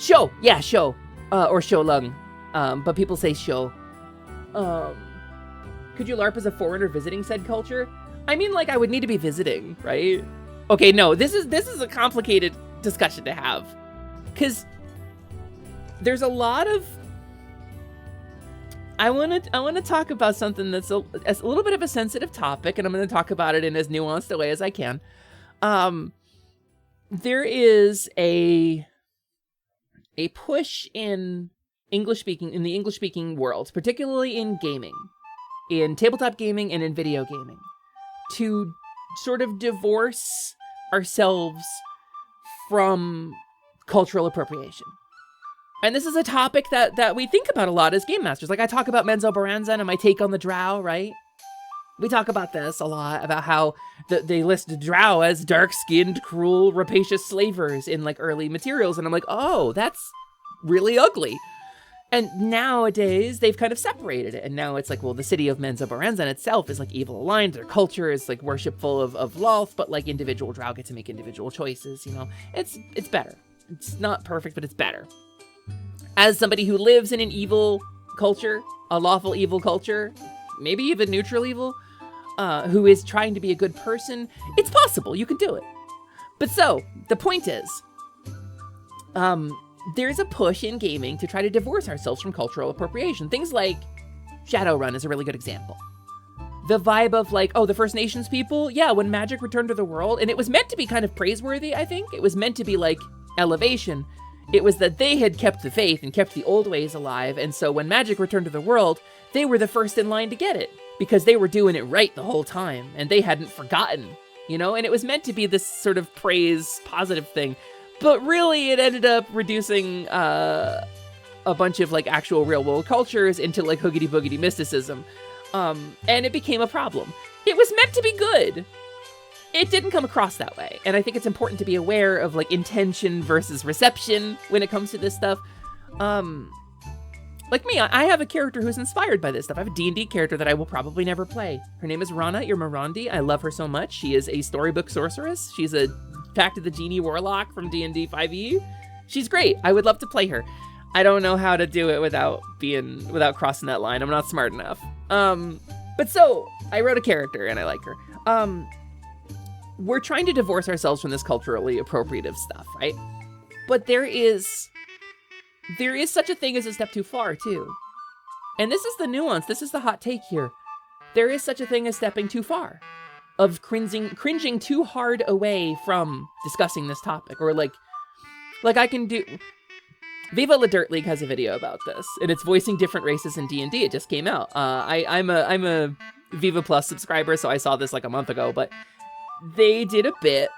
Sho, yeah, Sho, or Sholung, but people say Sho. Could you LARP as a foreigner visiting said culture? I mean, like, I would need to be visiting, right? Okay, no, this is a complicated discussion to have. Because there's a lot of... I want to talk about something that's a little bit of a sensitive topic, and I'm going to talk about it in as nuanced a way as I can. There is a push in the English-speaking world, particularly in gaming, in tabletop gaming and in video gaming, to sort of divorce ourselves from cultural appropriation. And this is a topic that we think about a lot as game masters. Like, I talk about Menzo Baranzan and my take on the drow, right? We talk about this a lot, about how they list drow as dark-skinned, cruel, rapacious slavers in, like, early materials. And I'm like, oh, that's really ugly. And nowadays, they've kind of separated it. And now it's like, well, the city of Menzo Baranzan itself is, like, evil-aligned. Their culture is, like, worshipful of Lolth, but, like, individual drow get to make individual choices, you know? It's better. It's not perfect, but it's better. As somebody who lives in an evil culture, a lawful evil culture, maybe even neutral evil, who is trying to be a good person, it's possible. You can do it. But so, the point is, there's a push in gaming to try to divorce ourselves from cultural appropriation. Things like Shadowrun is a really good example. The vibe of like, oh, the First Nations people, yeah, when magic returned to the world, and it was meant to be kind of praiseworthy, I think. It was meant to be like elevation. It was that they had kept the faith and kept the old ways alive, and so when magic returned to the world, they were the first in line to get it, because they were doing it right the whole time, and they hadn't forgotten, you know? And it was meant to be this sort of praise, positive thing, but really it ended up reducing a bunch of like actual real-world cultures into like hoogity-boogity mysticism, and it became a problem. It was meant to be good. It didn't come across that way. And I think it's important to be aware of like intention versus reception when it comes to this stuff. Like me, I have a character who's inspired by this stuff. I have a D&D character that I will probably never play. Her name is Rana Irmarandi. I love her so much. She is a storybook sorceress. She's a Pact of the Genie warlock from D&D 5e. She's great. I would love to play her. I don't know how to do it without crossing that line. I'm not smart enough. But so I wrote a character and I like her. we're trying to divorce ourselves from this culturally appropriative stuff, right? But there is such a thing as a step too far, too. And this is the nuance. This is the hot take here. There is such a thing as stepping too far, of cringing too hard away from discussing this topic, or like I can do. Viva La Dirt League has a video about this, and it's voicing different races in D&D. It just came out. I'm a Viva Plus subscriber, so I saw this like a month ago, but they did a bit,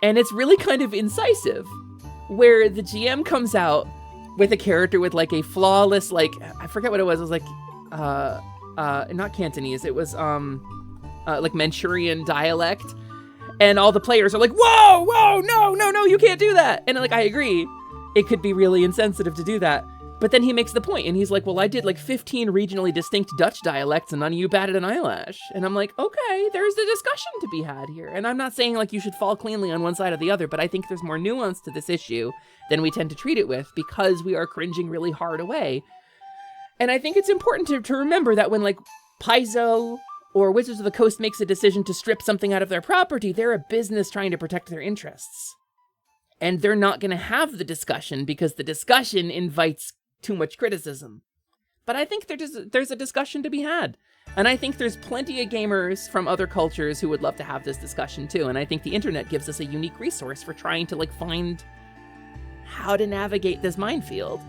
and it's really kind of incisive, where the GM comes out with a character with like a flawless, like, I forget what it was like, not Cantonese, it was like Manchurian dialect, and all the players are like, whoa, no, you can't do that, and like, I agree, it could be really insensitive to do that. But then he makes the point, and he's like, well, I did like 15 regionally distinct Dutch dialects, and none of you batted an eyelash. And I'm like, okay, there's a discussion to be had here. And I'm not saying like you should fall cleanly on one side or the other, but I think there's more nuance to this issue than we tend to treat it with, because we are cringing really hard away. And I think it's important to remember that when like Paizo or Wizards of the Coast makes a decision to strip something out of their property, they're a business trying to protect their interests. And they're not going to have the discussion because the discussion invites too much criticism. But I think there's a discussion to be had. And I think there's plenty of gamers from other cultures who would love to have this discussion too. And I think the internet gives us a unique resource for trying to like find how to navigate this minefield.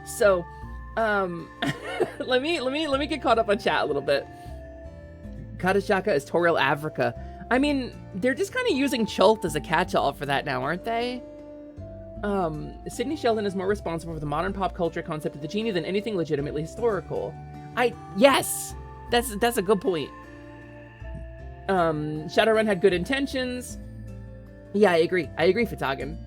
So, let me get caught up on chat a little bit. Kadashaka is Toril Africa. I mean, they're just kind of using Chult as a catch-all for that now, aren't they? Sidney Sheldon is more responsible for the modern pop culture concept of the genie than anything legitimately historical. Yes! That's a good point. Shadowrun had good intentions. Yeah, I agree, Fatagan.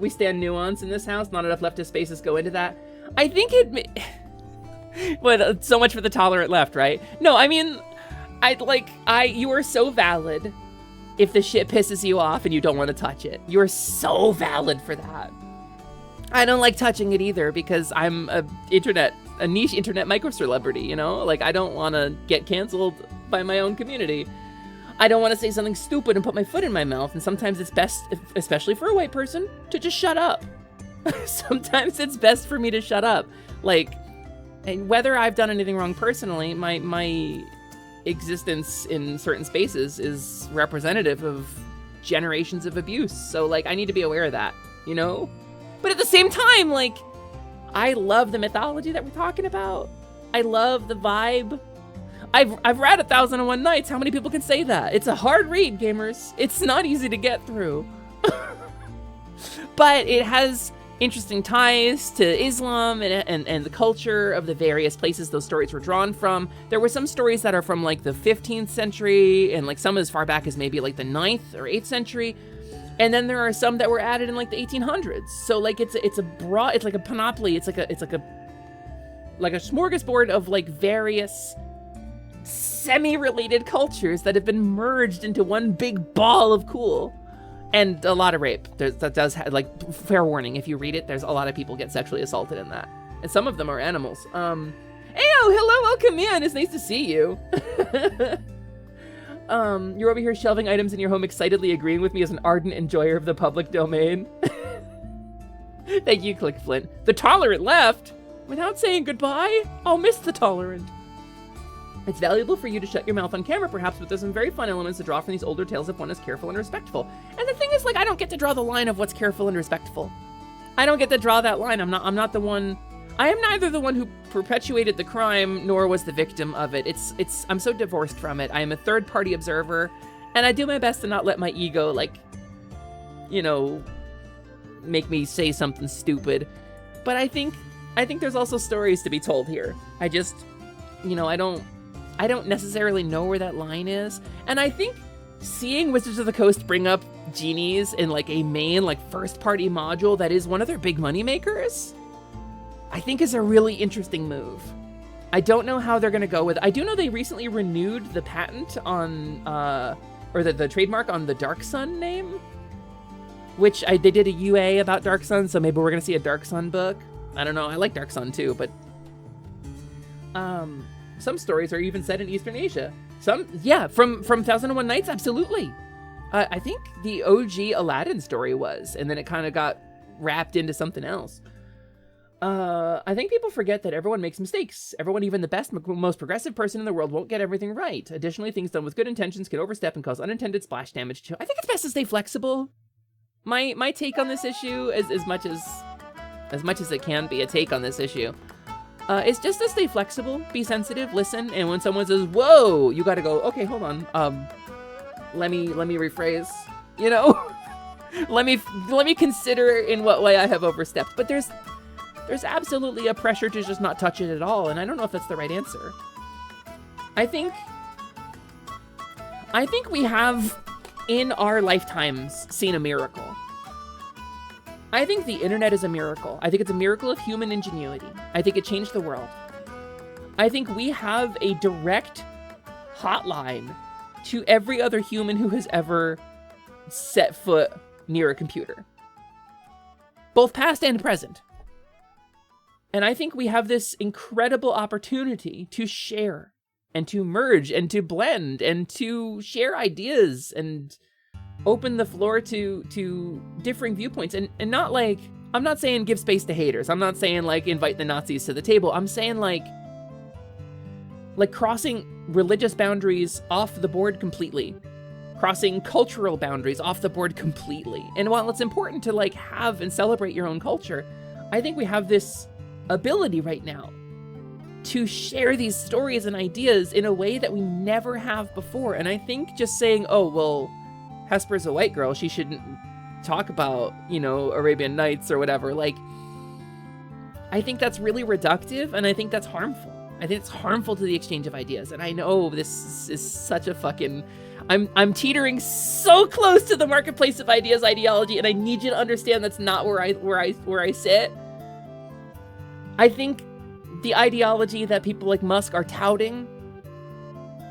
We stand nuance in this house, not enough leftist spaces go into that. I think so much for the tolerant left, right? No, I mean, you are so valid if the shit pisses you off and you don't want to touch it. You're so valid for that. I don't like touching it either because I'm a niche internet micro-celebrity, you know? Like, I don't want to get canceled by my own community. I don't want to say something stupid and put my foot in my mouth, and sometimes it's best, especially for a white person, to just shut up. Sometimes it's best for me to shut up. Like, and whether I've done anything wrong personally, my existence in certain spaces is representative of generations of abuse. So like, I need to be aware of that, you know? But at the same time, like, I love the mythology that we're talking about. I love the vibe. I've read 1001 Nights. How many people can say that? It's a hard read, gamers. It's not easy to get through. But it has interesting ties to Islam and the culture of the various places those stories were drawn from. There were some stories that are from like the 15th century and like some as far back as maybe like the 9th or 8th century. And then there are some that were added in like the 1800s. So like it's like a panoply. It's like a smorgasbord of like various semi-related cultures that have been merged into one big ball of cool. And a lot of rape. That does have, like, fair warning, if you read it, there's a lot of people get sexually assaulted in that. And some of them are animals. Ayo, hello, welcome in. It's nice to see you. You're over here shelving items in your home, excitedly agreeing with me as an ardent enjoyer of the public domain. Thank you, Click Flint. The tolerant left. Without saying goodbye, I'll miss the tolerant. It's valuable for you to shut your mouth on camera, perhaps, but there's some very fun elements to draw from these older tales if one is careful and respectful. And the thing is, like, I don't get to draw the line of what's careful and respectful. I don't get to draw that line. I'm not the one. I am neither the one who perpetuated the crime, nor was the victim of it. I'm so divorced from it. I am a third-party observer, and I do my best to not let my ego, like, you know, make me say something stupid. But I think there's also stories to be told here. I just, you know, I don't necessarily know where that line is. And I think seeing Wizards of the Coast bring up genies in like a main, like first party module that is one of their big money makers, I think is a really interesting move. I don't know how they're going to go with it. I do know they recently renewed the patent on, or the trademark on the Dark Sun name, which they did a UA about Dark Sun. So maybe we're going to see a Dark Sun book. I don't know. I like Dark Sun too, but, some stories are even set in Eastern Asia. Some, yeah, from 1001 Nights, absolutely. I think the OG Aladdin story was, and then it kind of got wrapped into something else. I think people forget that everyone makes mistakes. Everyone, even the best, most progressive person in the world, won't get everything right. Additionally, things done with good intentions can overstep and cause unintended splash damage too. I think it's best to stay flexible. My take on this issue, as much as it can be a take on this issue, is just to stay flexible, be sensitive, listen, and when someone says, "Whoa," you got to go, "Okay, hold on. Let me rephrase. You know, let me consider in what way I have overstepped." But there's absolutely a pressure to just not touch it at all, and I don't know if that's the right answer. I think we have, in our lifetimes, seen a miracle. I think the internet is a miracle. I think it's a miracle of human ingenuity. I think it changed the world. I think we have a direct hotline to every other human who has ever set foot near a computer, both past and present. And I think we have this incredible opportunity to share and to merge and to blend and to share ideas and open the floor to differing viewpoints. And not like, I'm not saying give space to haters. I'm not saying like invite the Nazis to the table. I'm saying like crossing religious boundaries off the board completely. Crossing cultural boundaries off the board completely. And while it's important to like have and celebrate your own culture, I think we have this ability right now to share these stories and ideas in a way that we never have before. And I think just saying, "Oh, well, Hesper's a white girl, she shouldn't talk about, you know, Arabian Nights or whatever," like, I think that's really reductive, and I think that's harmful. I think it's harmful to the exchange of ideas. And I know this is such a fucking, I'm teetering so close to the marketplace of ideas ideology, and I need you to understand that's not where I sit. I think the ideology that people like Musk are touting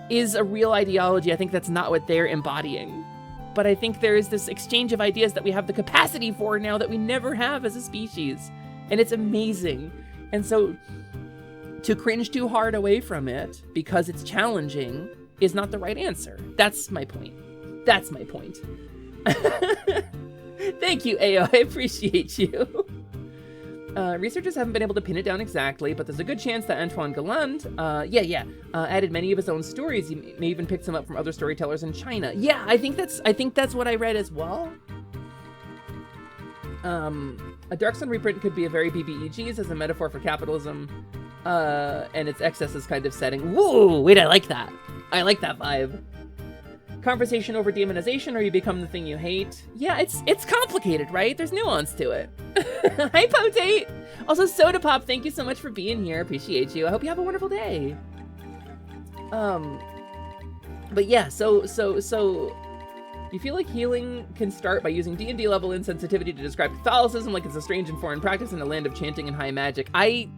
is a real ideology. I think that's not what they're embodying. But I think there is this exchange of ideas that we have the capacity for now that we never have as a species. And it's amazing. And so to cringe too hard away from it because it's challenging is not the right answer. That's my point. That's my point. Thank you, AO. I appreciate you. Researchers haven't been able to pin it down exactly, but there's a good chance that Antoine Galland, added many of his own stories. He may even pick some up from other storytellers in China. Yeah, I think that's what I read as well. A Dark Sun reprint could be a very BBEGs as a metaphor for capitalism, and its excesses kind of setting. Whoa, wait, I like that. I like that vibe. Conversation over demonization, or you become the thing you hate. Yeah, it's complicated, right? There's nuance to it. Hi, Potate! Also, Soda Pop, thank you so much for being here. Appreciate you. I hope you have a wonderful day. But yeah, so you feel like healing can start by using D&D level insensitivity to describe Catholicism like it's a strange and foreign practice in a land of chanting and high magic. I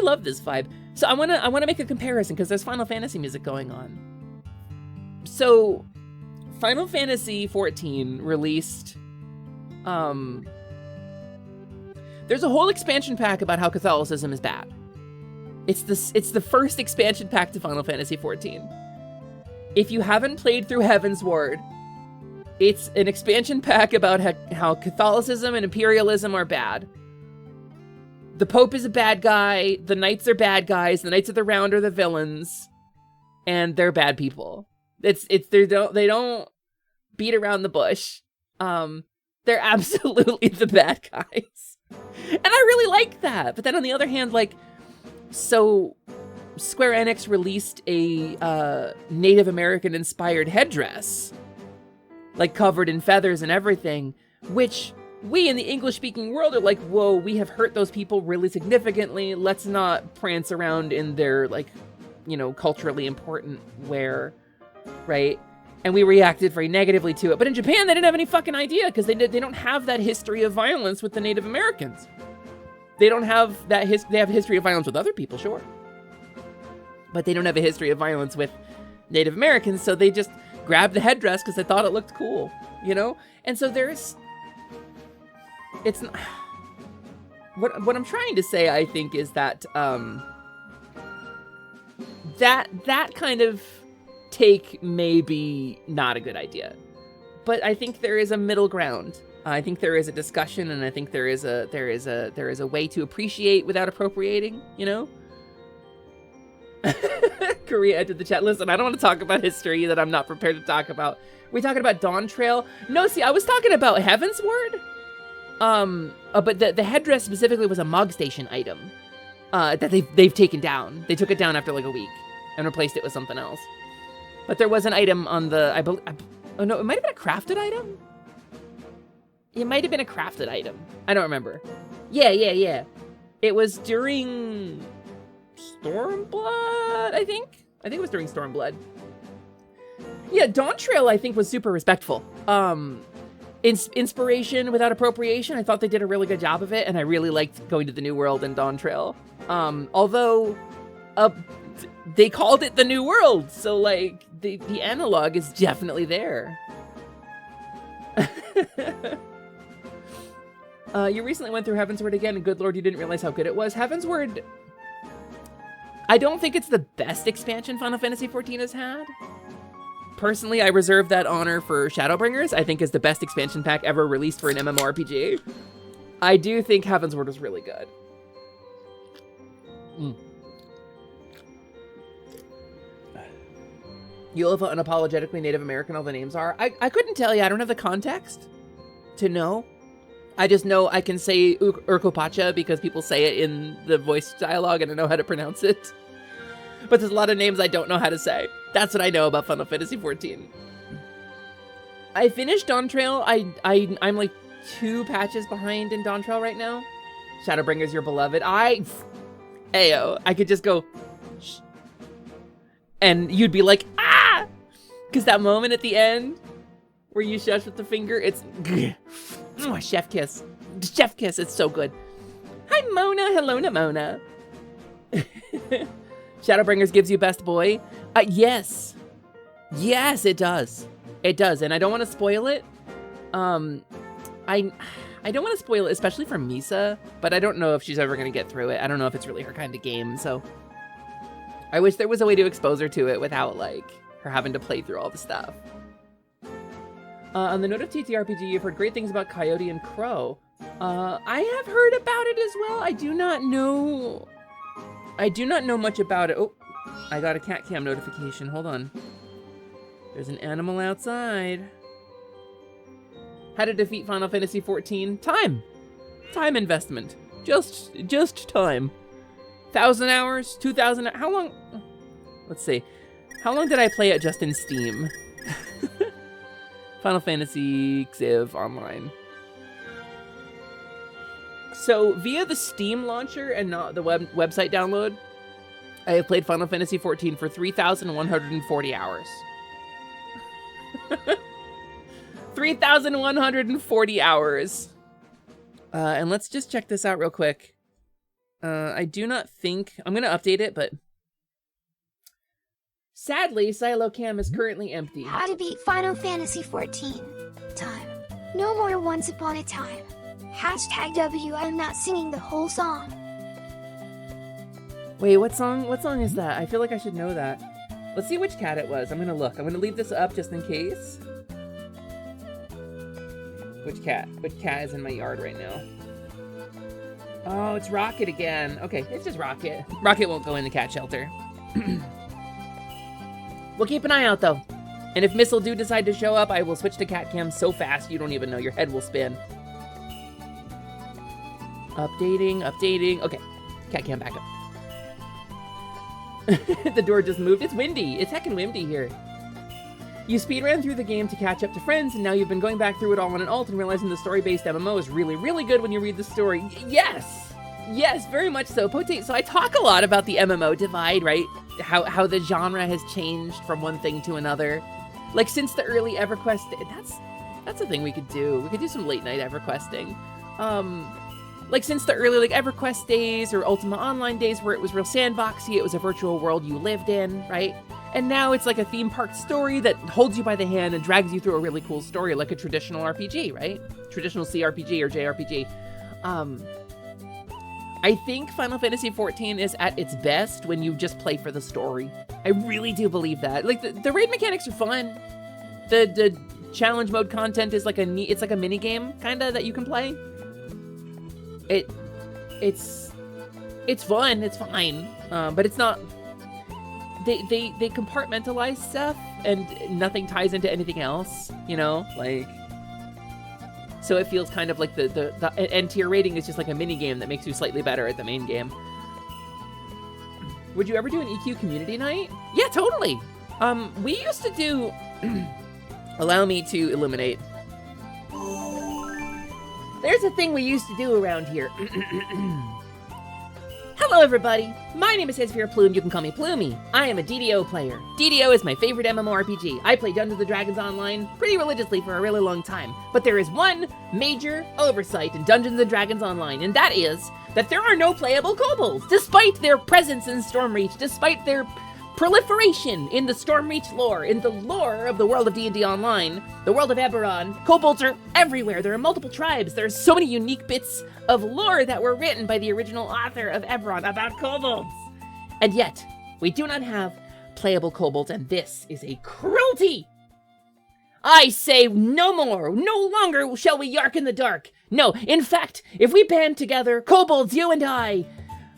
love this vibe. So I wanna make a comparison because there's Final Fantasy music going on. So, Final Fantasy XIV released, there's a whole expansion pack about how Catholicism is bad. It's the first expansion pack to Final Fantasy XIV. If you haven't played through Heaven's Ward, it's an expansion pack about how Catholicism and imperialism are bad. The Pope is a bad guy, the Knights are bad guys, the Knights of the Round are the villains, and they're bad people. They don't beat around the bush. They're absolutely the bad guys. And I really like that. But then on the other hand, like, so Square Enix released a Native American inspired headdress, like covered in feathers and everything, which we in the English speaking world are like, whoa, we have hurt those people really significantly. Let's not prance around in their, like, you know, culturally important wear. Right? And we reacted very negatively to it. But in Japan, they didn't have any fucking idea because they don't have that history of violence with the Native Americans. They don't have that they have a history of violence with other people, sure. But they don't have a history of violence with Native Americans, so they just grabbed the headdress because they thought it looked cool, you know? And so it's not, what I'm trying to say, I think, is that that kind of take may be not a good idea. but I think there is a middle ground. I think there is a discussion, and I think there is a way to appreciate without appropriating, you know? Korea entered the chat. Listen, I don't want to talk about history that I'm not prepared to talk about. We talking about Dawn Trail? No, see, I was talking about Heaven's Word. But the headdress specifically was a Mog Station item that they've taken down. They took it down after like a week and replaced it with something else. But there was an item on the, oh no, it might have been a crafted item. It might have been a crafted item. I don't remember. Yeah. It was during Stormblood, I think. I think it was during Stormblood. Yeah, Dawn Trail, I think, was super respectful. Inspiration without appropriation. I thought they did a really good job of it, and I really liked going to the New World and Dawn Trail. Although, they called it the New World, so like the analog is definitely there. You recently went through Heaven's Word again, and good lord, you didn't realize how good it was. Heaven's Word, I don't think it's the best expansion Final Fantasy XIV has had. Personally, I reserve that honor for Shadowbringers. I think is the best expansion pack ever released for an MMORPG. I do think Heaven's Word was really good. You love how unapologetically Native American all the names are. I couldn't tell you. I don't have the context to know. I just know I can say Urkopacha because people say it in the voice dialogue and I know how to pronounce it. But there's a lot of names I don't know how to say. That's what I know about Final Fantasy XIV. I finished Dawn Trail. I'm like 2 patches behind in Dawn Trail right now. Shadowbringers, your beloved. Ayo, I could just go, shh. And you'd be like, ah! Because that moment at the end where you shush with the finger, it's chef kiss. Chef kiss, it's so good. Hi, Mona. Hello, Mona. Shadowbringers gives you best boy. Yes. Yes, it does. It does, and I don't want to spoil it. I don't want to spoil it, especially for Misa, but I don't know if she's ever going to get through it. I don't know if it's really her kind of game, so I wish there was a way to expose her to it without, like, her having to play through all the stuff. On the note of TTRPG, you've heard great things about Coyote and Crow. I have heard about it as well. I do not know much about it. Oh, I got a cat cam notification. Hold on. There's an animal outside. How to defeat Final Fantasy XIV? Time. Time investment. Just time. 1,000 hours? 2,000? How long? Let's see. How long did I play it just in Steam? Final Fantasy Xiv Online. So via the Steam launcher and not the website download, I have played Final Fantasy XIV for 3,140 hours. 3,140 hours. And let's just check this out real quick. I do not think... I'm going to update it, but... Sadly, Silo Cam is currently empty. How to beat Final Fantasy XIV. Time. No more Once Upon a Time. Hashtag W, I'm not singing the whole song. Wait, what song is that? I feel like I should know that. Let's see which cat it was. I'm gonna look. I'm gonna leave this up just in case. Which cat? Which cat is in my yard right now? Oh, it's Rocket again. Okay, it's just Rocket. Rocket won't go in the cat shelter. We'll keep an eye out, though. And if Missile do decide to show up, I will switch to cat cam so fast you don't even know. Your head will spin. Updating. Okay, cat cam back up. The door just moved. It's windy. It's heckin' windy here. You speedran through the game to catch up to friends, and now you've been going back through it all on an alt and realizing the story-based MMO is really, really good when you read the story. Yes! Yes, very much so. So I talk a lot about the MMO divide, right? How the genre has changed from one thing to another. Like, since the early EverQuest, that's a thing we could do. We could do some late-night EverQuesting. Like, since the early, like, EverQuest days or Ultima Online days where it was real sandboxy, it was a virtual world you lived in, right? And now it's like a theme park story that holds you by the hand and drags you through a really cool story, like a traditional RPG, right? Traditional CRPG or JRPG. I think Final Fantasy XIV is at its best when you just play for the story. I really do believe that. Like, the raid mechanics are fun. The challenge mode content is like it's like a mini game kind of that you can play. It's fun, it's fine, but it's not. They compartmentalize stuff and nothing ties into anything else, you know, like. So it feels kind of like the end tier rating is just like a mini game that makes you slightly better at the main game. Would you ever do an EQ community night? Yeah, totally. We used to do. Allow me to illuminate. There's a thing we used to do around here. Hello, everybody. My name is Hesphira Plume. You can call me Plumey. I am a DDO player. DDO is my favorite MMORPG. I play Dungeons & Dragons Online pretty religiously for a really long time. But there is one major oversight in Dungeons & Dragons Online, and that is that there are no playable kobolds, despite their presence in Stormreach, despite their proliferation in the Stormreach lore, in the lore of the world of D&D Online, the world of Eberron. Kobolds are everywhere. There are multiple tribes. There are so many unique bits of lore that were written by the original author of Eberron about kobolds. And yet, we do not have playable kobolds, and this is a cruelty. I say no more. No longer shall we yark in the dark. No, in fact, if we band together, kobolds, you and I,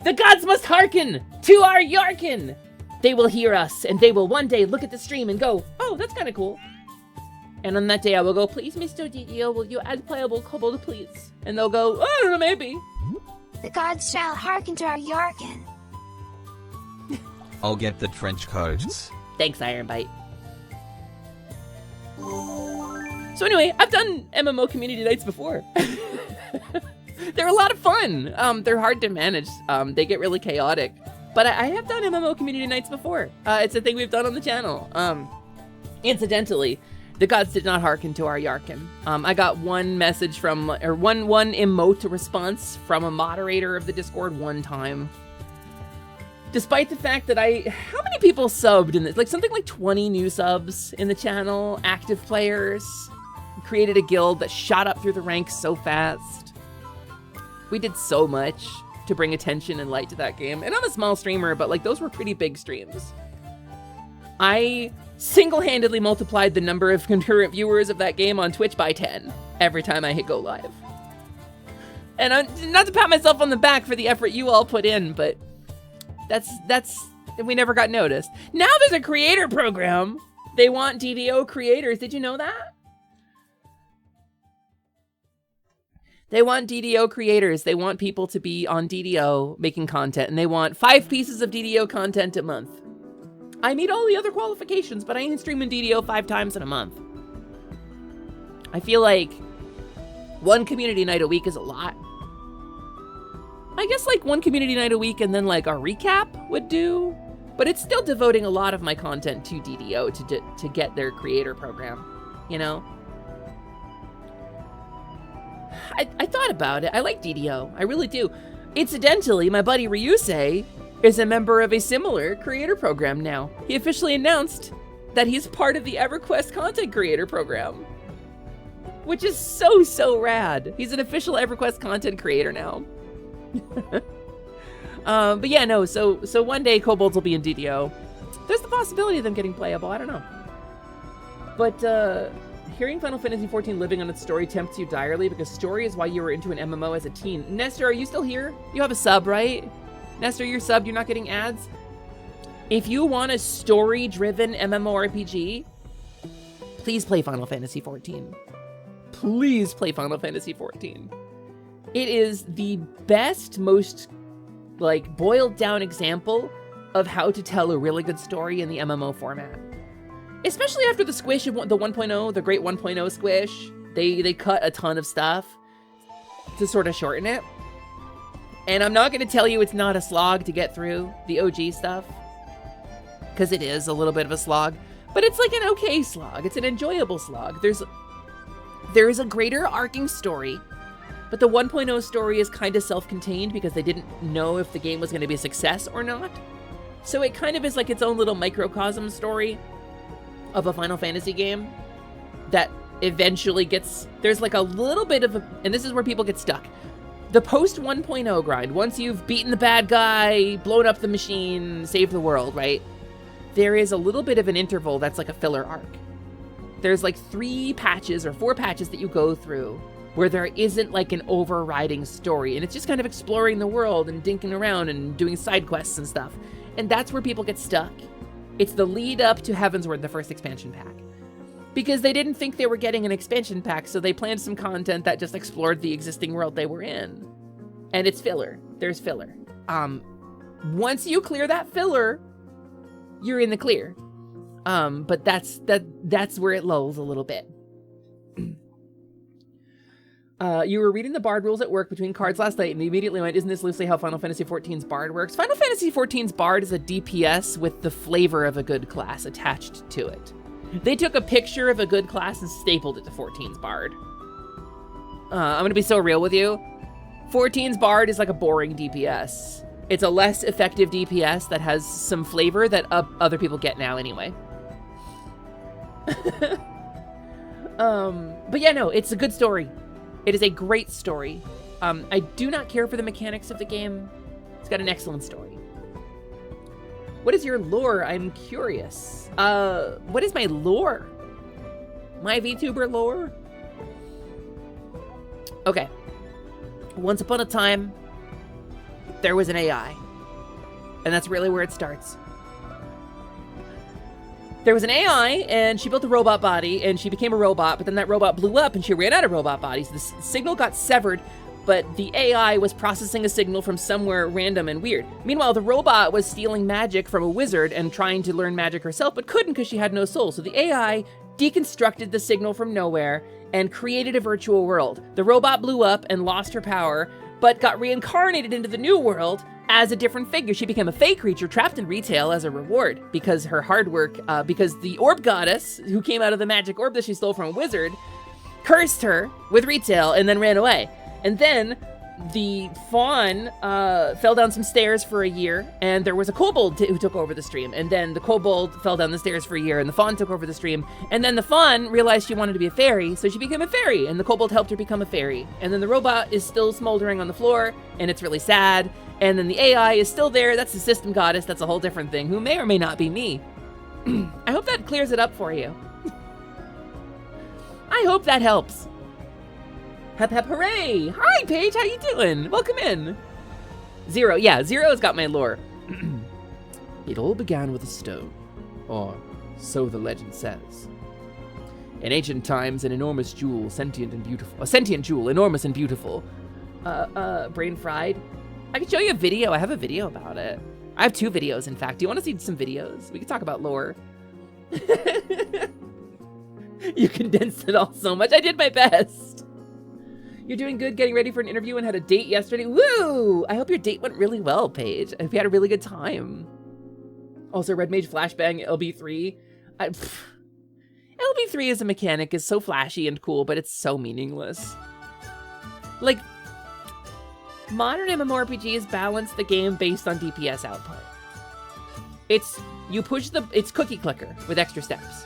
the gods must hearken to our yarkin. They will hear us, and they will one day look at the stream and go, oh, that's kind of cool. And on that day, I will go, please, Mr. DDO, will you add playable kobold, please? And they'll go, oh, I don't know, maybe. The gods shall hearken to our yarkin. I'll get the trench coats. Thanks, Ironbite. So anyway, I've done MMO community nights before. They're a lot of fun. They're hard to manage. They get really chaotic. But I have done MMO community nights before. It's a thing we've done on the channel. Incidentally, the gods did not hearken to our yarkin. I got one message from, or one emote response from a moderator of the Discord one time. Despite the fact that how many people subbed in this? Like something like 20 new subs in the channel, active players, created a guild that shot up through the ranks so fast. We did so much to bring attention and light to that game. And I'm a small streamer, but like those were pretty big streams. I single-handedly multiplied the number of concurrent viewers of that game on Twitch by 10 every time I hit go live. And I'm not to pat myself on the back for the effort you all put in, but we never got noticed. Now there's a creator program. They want DDO creators. Did you know that? They want DDO creators. They want people to be on DDO making content, and they want 5 pieces of DDO content a month. I meet all the other qualifications, but I ain't streaming DDO 5 times in a month. I feel like one community night a week is a lot. I guess like one community night a week and then like a recap would do, but it's still devoting a lot of my content to DDO to get their creator program, you know? I thought about it. I like DDO. I really do. Incidentally, my buddy Ryusei is a member of a similar creator program now. He officially announced that he's part of the EverQuest content creator program, which is so rad. He's an official EverQuest content creator now. But yeah, no, so one day kobolds will be in DDO. There's the possibility of them getting playable. I don't know. But hearing Final Fantasy XIV living on its story tempts you direly because story is why you were into an MMO as a teen. Nestor, are you still here? You have a sub, right? Nestor, you're subbed, you're not getting ads? If you want a story-driven MMORPG, please play Final Fantasy XIV. Please play Final Fantasy XIV. It is the best, most, like, boiled-down example of how to tell a really good story in the MMO format. Especially after the squish of the 1.0, the great 1.0 squish. They cut a ton of stuff to sort of shorten it. And I'm not going to tell you it's not a slog to get through the OG stuff, because it is a little bit of a slog, but it's like an okay slog. It's an enjoyable slog. There is a greater arcing story, but the 1.0 story is kind of self-contained because they didn't know if the game was going to be a success or not. So it kind of is like its own little microcosm story of a Final Fantasy game that eventually gets, there's like a little bit of a, and this is where people get stuck. The post 1.0 grind, once you've beaten the bad guy, blown up the machine, saved the world, right? There is a little bit of an interval that's like a filler arc. There's like 3 patches or 4 patches that you go through where there isn't like an overriding story, and it's just kind of exploring the world and dinking around and doing side quests and stuff. And that's where people get stuck. It's the lead up to Heavensward, the first expansion pack. Because they didn't think they were getting an expansion pack, so they planned some content that just explored the existing world they were in. And it's filler. There's filler. Once you clear that filler, you're in the clear. But that's where it lulls a little bit. You were reading the Bard rules at work between cards last night and you immediately went, isn't this loosely how Final Fantasy XIV's Bard works? Final Fantasy XIV's Bard is a DPS with the flavor of a good class attached to it. They took a picture of a good class and stapled it to 14's Bard. I'm gonna be so real with you. 14's Bard is like a boring DPS. It's a less effective DPS that has some flavor that other people get now anyway. But yeah, no, it's a good story. It is a great story. I do not care for the mechanics of the game. It's got an excellent story. What is your lore? I'm curious. What is my lore? My VTuber lore? Okay. Once upon a time, there was an AI. And that's really where it starts. There was an AI, and she built a robot body, and she became a robot, but then that robot blew up, and she ran out of robot bodies. The signal got severed, but the AI was processing a signal from somewhere random and weird. Meanwhile, the robot was stealing magic from a wizard and trying to learn magic herself, but couldn't because she had no soul. So the AI deconstructed the signal from nowhere and created a virtual world. The robot blew up and lost her power, but got reincarnated into the new world as a different figure. She became a fey creature trapped in retail as a reward because her hard work, because the orb goddess who came out of the magic orb that she stole from a wizard cursed her with retail and then ran away. And then the fawn fell down some stairs for a year, and there was a kobold who took over the stream. And then the kobold fell down the stairs for a year, and the fawn took over the stream. And then the fawn realized she wanted to be a fairy, so she became a fairy, and the kobold helped her become a fairy. And then the robot is still smoldering on the floor, and it's really sad. And then the AI is still there. That's the system goddess. That's a whole different thing, who may or may not be me. I hope that clears it up for you. I hope that helps. Hep hep hooray! Hi, Paige, how you doing? Welcome in. Zero, yeah, Zero's got my lore. It all began with a stone, or so the legend says. In ancient times, an enormous jewel, sentient and beautiful. A sentient jewel, enormous and beautiful. Brain fried. I can show you a video. I have a video about it. I have 2 videos, in fact. Do you want to see some videos? We can talk about lore. You condensed it all so much. I did my best. You're doing good, getting ready for an interview and had a date yesterday. Woo! I hope your date went really well, Paige. I hope you had a really good time. Also, Red Mage Flashbang LB3. LB3 as a mechanic is so flashy and cool, but it's so meaningless. Like, modern MMORPGs balance the game based on DPS output. It's cookie clicker with extra steps.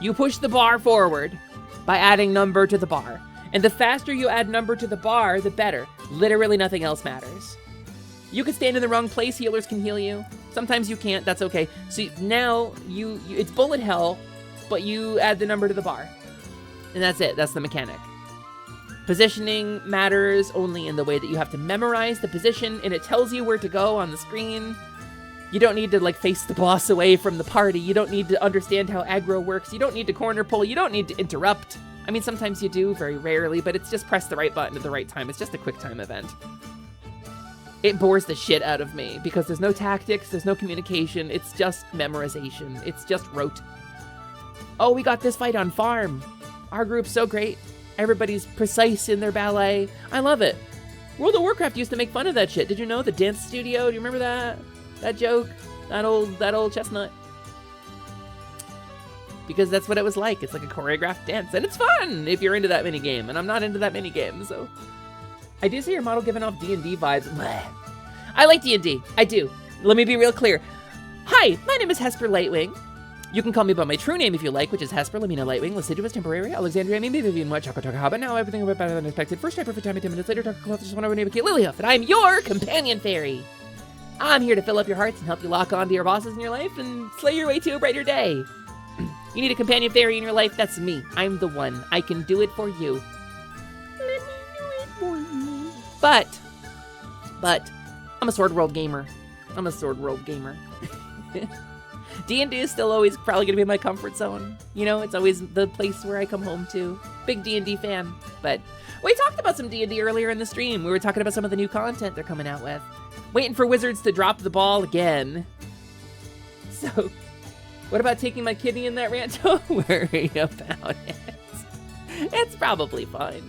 You push the bar forward by adding number to the bar. And the faster you add number to the bar, the better. Literally nothing else matters. You can stand in the wrong place, healers can heal you. Sometimes you can't, that's okay. So now it's bullet hell, but you add the number to the bar. And that's it, that's the mechanic. Positioning matters only in the way that you have to memorize the position, and it tells you where to go on the screen. You don't need to like face the boss away from the party. You don't need to understand how aggro works. You don't need to corner pull. You don't need to interrupt. I mean, sometimes you do, very rarely, but it's just press the right button at the right time. It's just a quick time event. It bores the shit out of me because there's no tactics, there's no communication. It's just memorization. It's just rote. Oh, we got this fight on farm. Our group's so great. Everybody's precise in their ballet. I love it. World of Warcraft used to make fun of that shit. Did you know? The dance studio, do you remember that? That joke? That old chestnut? Because that's what it was like. It's like a choreographed dance, and it's fun if you're into that minigame, and I'm not into that minigame, so. I do see your model giving off D&D vibes. Bleh. I like D&D, I do. Let me be real clear. Hi, my name is Hesper Lightwing. You can call me by my true name if you like, which is Hesper Lamina Lightwing, Lascivious Temporary, Alexandria, Mimi, Vivian, White, Choco, Toka, Haba. Now everything went better than expected. First I perfect time, 10 minutes later, Toka, Cloth, just one over name, Kate Lilyhuff, and I'm your companion fairy. I'm here to fill up your hearts and help you lock onto your bosses in your life and slay your way to a brighter day. You need a companion fairy in your life? That's me. I'm the one. I can do it for you. Let me do it for you. But, I'm a Sword World gamer. D&D is still always probably going to be my comfort zone. You know, it's always the place where I come home to. Big D&D fan. But we talked about some D&D earlier in the stream. We were talking about some of the new content they're coming out with. Waiting for Wizards to drop the ball again. So, what about taking my kidney in that rant? Don't worry about it. It's probably fine.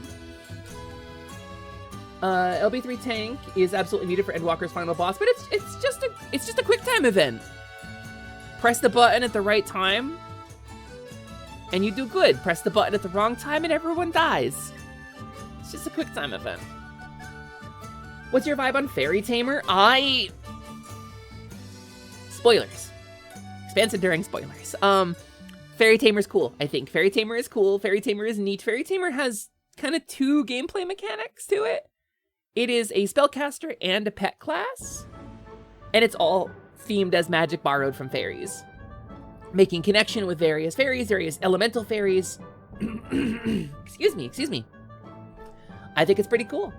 LB3 tank is absolutely needed for Endwalker's final boss, but it's just a quick time event. Press the button at the right time, and you do good. Press the button at the wrong time, and everyone dies. It's just a quick time event. What's your vibe on Fairy Tamer? Spoilers. Expansive during spoilers. Fairy Tamer's cool, I think. Fairy Tamer is cool. Fairy Tamer is neat. Fairy Tamer has kind of two gameplay mechanics to it. It is a spellcaster and a pet class, and it's all themed as magic borrowed from fairies. Making connection with various fairies, various elemental fairies. Excuse me. I think it's pretty cool.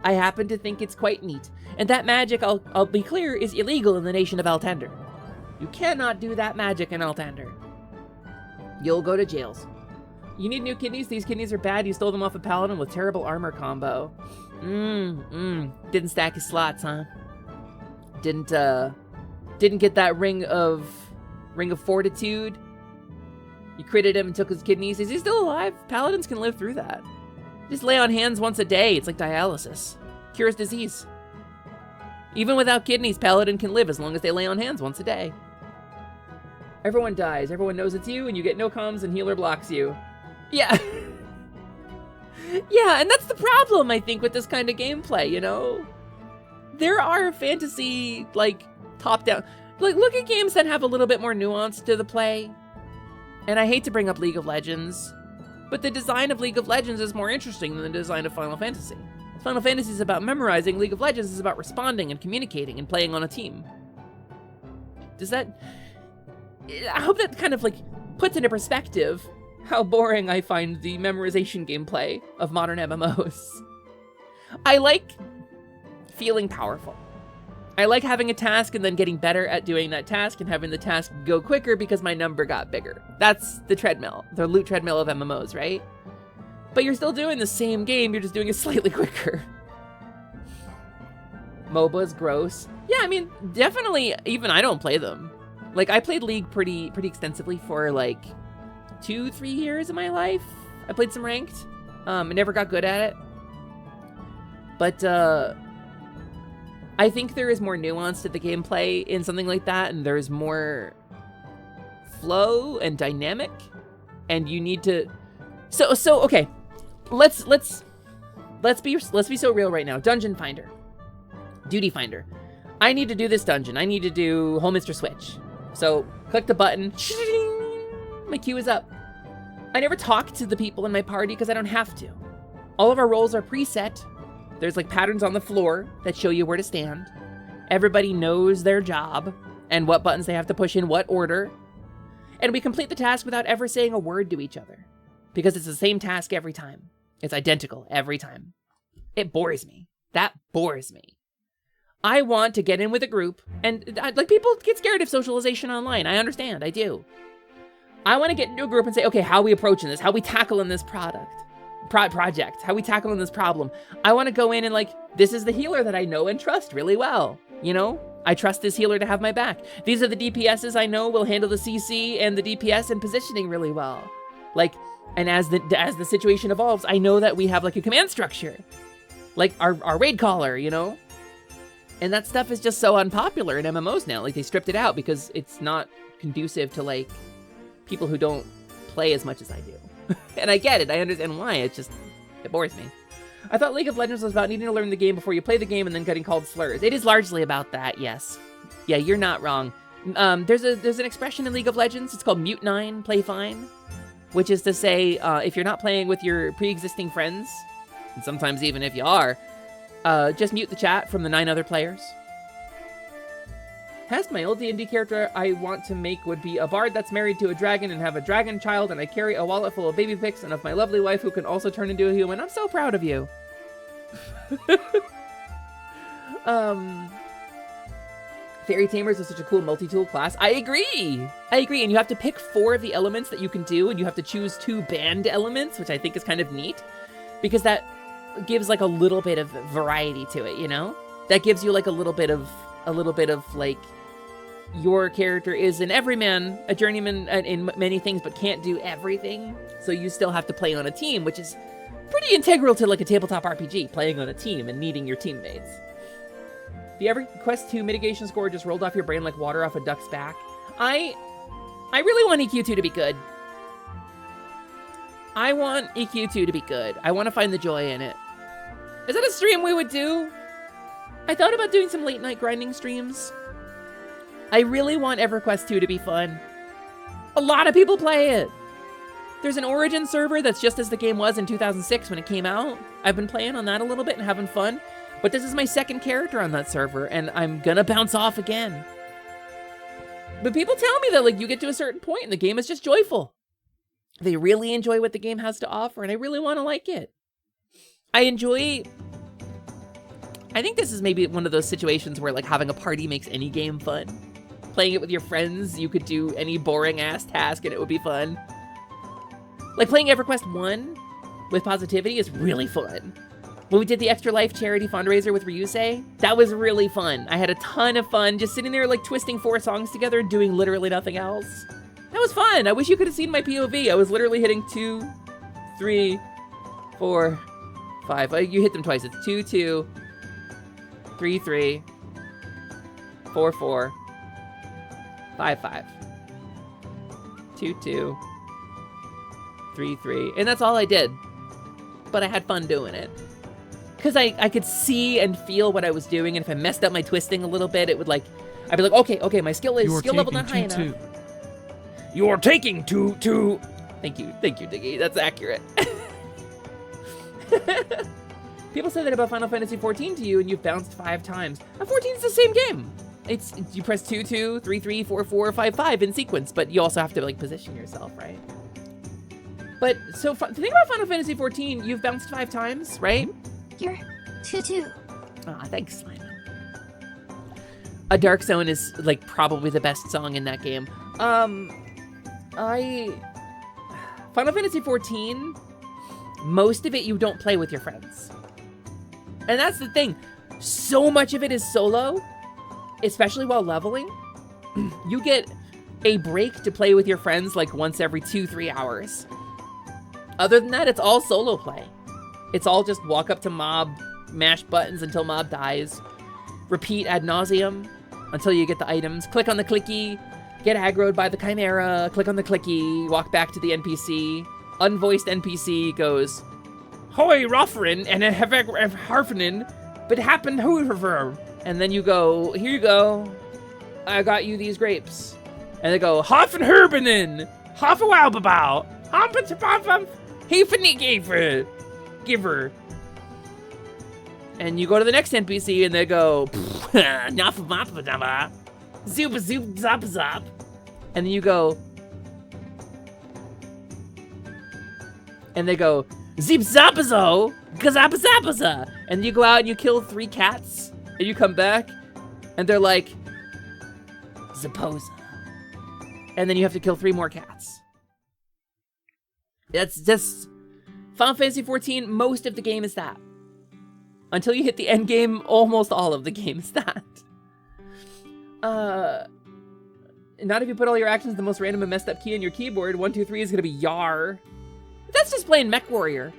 I happen to think it's quite neat. And that magic, I'll be clear, is illegal in the nation of Altender. You cannot do that magic in Altender. You'll go to jails. You need new kidneys? These kidneys are bad. You stole them off a paladin with terrible armor combo. Didn't stack his slots, huh? Didn't get that ring of fortitude. You critted him and took his kidneys. Is he still alive? Paladins can live through that. Just lay on hands once a day. It's like dialysis. Cures disease. Even without kidneys, Paladin can live as long as they lay on hands once a day. Everyone dies. Everyone knows it's you, and you get no comms, and healer blocks you. Yeah. Yeah, and that's the problem, I think, with this kind of gameplay, you know? There are fantasy, like, top-down... Like, look at games that have a little bit more nuance to the play. And I hate to bring up League of Legends, but the design of League of Legends is more interesting than the design of Final Fantasy. Final Fantasy is about memorizing, League of Legends is about responding and communicating and playing on a team. Does that... I hope that kind of, like, puts into perspective how boring I find the memorization gameplay of modern MMOs. I like feeling powerful. I like having a task and then getting better at doing that task and having the task go quicker because my number got bigger. That's the treadmill, the loot treadmill of MMOs, right? But you're still doing the same game, you're just doing it slightly quicker. MOBA's gross. Yeah, I mean, definitely, even I don't play them. Like, I played League pretty extensively for, like, 2-3 years of my life. I played some ranked. I never got good at it. But, I think there is more nuance to the gameplay in something like that, and there's more flow and dynamic, and you need to... So okay. Let's be so real right now. Dungeon Finder. Duty Finder. I need to do this dungeon. I need to do Holminster Switch. So, click the button. My queue is up. I never talk to the people in my party because I don't have to. All of our roles are preset. There's like patterns on the floor that show you where to stand. Everybody knows their job and what buttons they have to push in what order. And we complete the task without ever saying a word to each other because it's the same task every time. It's identical every time. It bores me. That bores me. I want to get in with a group, and like people get scared of socialization online. I understand, I do. I want to get into a group and say, okay, how are we approaching this? How are we tackling this project? How are we tackling this problem? I want to go in and like, this is the healer that I know and trust really well. You know, I trust this healer to have my back. These are the DPSs I know will handle the CC and the DPS and positioning really well. Like, and as the situation evolves, I know that we have like a command structure, like our raid caller, you know. And that stuff is just so unpopular in MMOs now. Like, they stripped it out because it's not conducive to, like, people who don't play as much as I do. And I get it. I understand why. It bores me. I thought League of Legends was about needing to learn the game before you play the game and then getting called slurs. It is largely about that, yes. Yeah, you're not wrong. There's an expression in League of Legends. It's called mute 9, play fine. Which is to say, if you're not playing with your pre-existing friends, and sometimes even if you are, just mute the chat from the 9 other players. Hest, my old D&D character I want to make would be a bard that's married to a dragon and have a dragon child, and I carry a wallet full of baby pics and of my lovely wife who can also turn into a human. I'm so proud of you. Fairy Tamers is such a cool multi-tool class. I agree, and you have to pick 4 of the elements that you can do, and you have to choose 2 banned elements, which I think is kind of neat, because that gives like a little bit of variety to it, you know? That gives you like a little bit of like, your character is an everyman, a journeyman in many things, but can't do everything. So you still have to play on a team, which is pretty integral to like a tabletop RPG, playing on a team and needing your teammates. The every Quest 2 mitigation score just rolled off your brain like water off a duck's back. I really want EQ2 to be good. I want EQ2 to be good. I want to find the joy in it. Is that a stream we would do? I thought about doing some late night grinding streams. I really want EverQuest 2 to be fun. A lot of people play it. There's an Origin server that's just as the game was in 2006 when it came out. I've been playing on that a little bit and having fun. But this is my second character on that server, and I'm gonna bounce off again. But people tell me that like you get to a certain point and the game is just joyful. They really enjoy what the game has to offer, and I really want to like it. I think this is maybe one of those situations where like having a party makes any game fun. Playing it with your friends, you could do any boring ass task and it would be fun. Like playing EverQuest 1 with Positivity is really fun. When we did the Extra Life charity fundraiser with Ryusei, that was really fun. I had a ton of fun just sitting there like twisting 4 songs together and doing literally nothing else. That was fun. I wish you could have seen my POV. I was literally hitting 2, 3, 4, 5. You hit them twice. It's 2, 2, 3, 3, 4, 4, 5, 5, 2, 2, 3, 3. And that's all I did. But I had fun doing it. Because I could see and feel what I was doing, and if I messed up my twisting a little bit, it would like, I'd be like, okay, my skill level not high enough. You are taking 2, 2. Thank you, Diggy. That's accurate. People say that about Final Fantasy 14 to you, and you've bounced 5 times. 14 is the same game. It's you press 2, 2, 3, 3, 4, 4, 5, 5 in sequence, but you also have to like position yourself, right? But so the thing about Final Fantasy 14, you've bounced 5 times, right? You're 2, 2. Ah, thanks, Simon. A Dark Zone is like probably the best song in that game. Final Fantasy 14, most of it you don't play with your friends. And that's the thing. So much of it is solo, especially while leveling. You get a break to play with your friends like once every 2-3 hours. Other than that, it's all solo play. It's all just walk up to mob, mash buttons until mob dies, repeat ad nauseum until you get the items, click on the clicky, get aggroed by the chimera, click on the clicky, walk back to the NPC. Unvoiced NPC goes, "Hoi, Roffrin, and a Harfenin, but happen hoover." And then you go, "Here you go. I got you these grapes." And they go, "Hoffen Herbenen, Hoffa Wowbabau, Hompatapapam, Hefenigiver, Giver." And you go to the next NPC and they go, "Nafamapama, Zupa Zoop Zop Zop." And then you go, and they go, "Zeep Zapazo, Gazapazapaza." And you go out and you kill 3 cats, and you come back, and they're like, "Zapoza." And then you have to kill 3 more cats. That's just Final Fantasy 14, most of the game is that. Until you hit the end game, almost all of the game is that. Not if you put all your actions in the most random and messed up key on your keyboard. 1, 2, 3 is gonna be Yar. That's just playing Mech Warrior.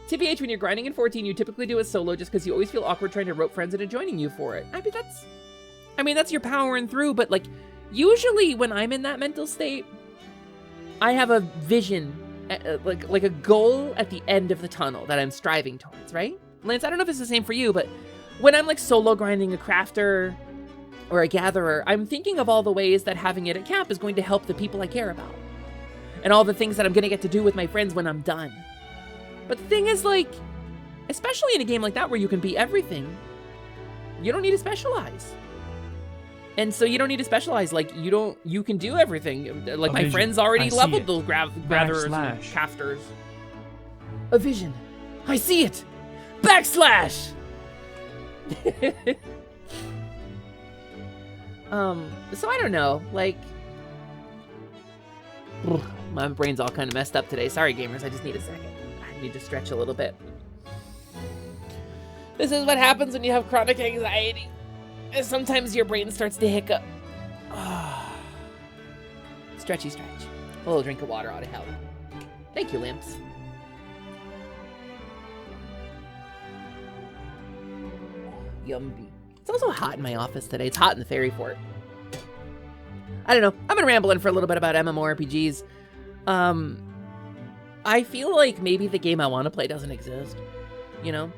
TBH, when you're grinding in 14, you typically do it solo just because you always feel awkward trying to rope friends into joining you for it. I mean, that's your powering through, but like, usually when I'm in that mental state, I have a vision, like a goal at the end of the tunnel that I'm striving towards, right? Lance, I don't know if it's the same for you, but when I'm like solo grinding a crafter or a gatherer, I'm thinking of all the ways that having it at camp is going to help the people I care about. And all the things that I'm gonna get to do with my friends when I'm done. But the thing is, like, especially in a game like that where you can be everything, you don't need to specialize. And so you don't need to specialize. Like, you can do everything. Like, A my vision. friends already I see leveled it. those gatherers and Backslash. cafters. A vision. I see it. Backslash. So I don't know, like, ugh, my brain's all kind of messed up today. Sorry, gamers, I just need a second. I need to stretch a little bit. This is what happens when you have chronic anxiety. And sometimes your brain starts to hiccup. Stretchy stretch. A little drink of water ought to help. Thank you, Limps. Yummy. It's also hot in my office today. It's hot in the fairy fort. I don't know. I've been rambling for a little bit about MMORPGs. I feel like maybe the game I want to play doesn't exist. You know?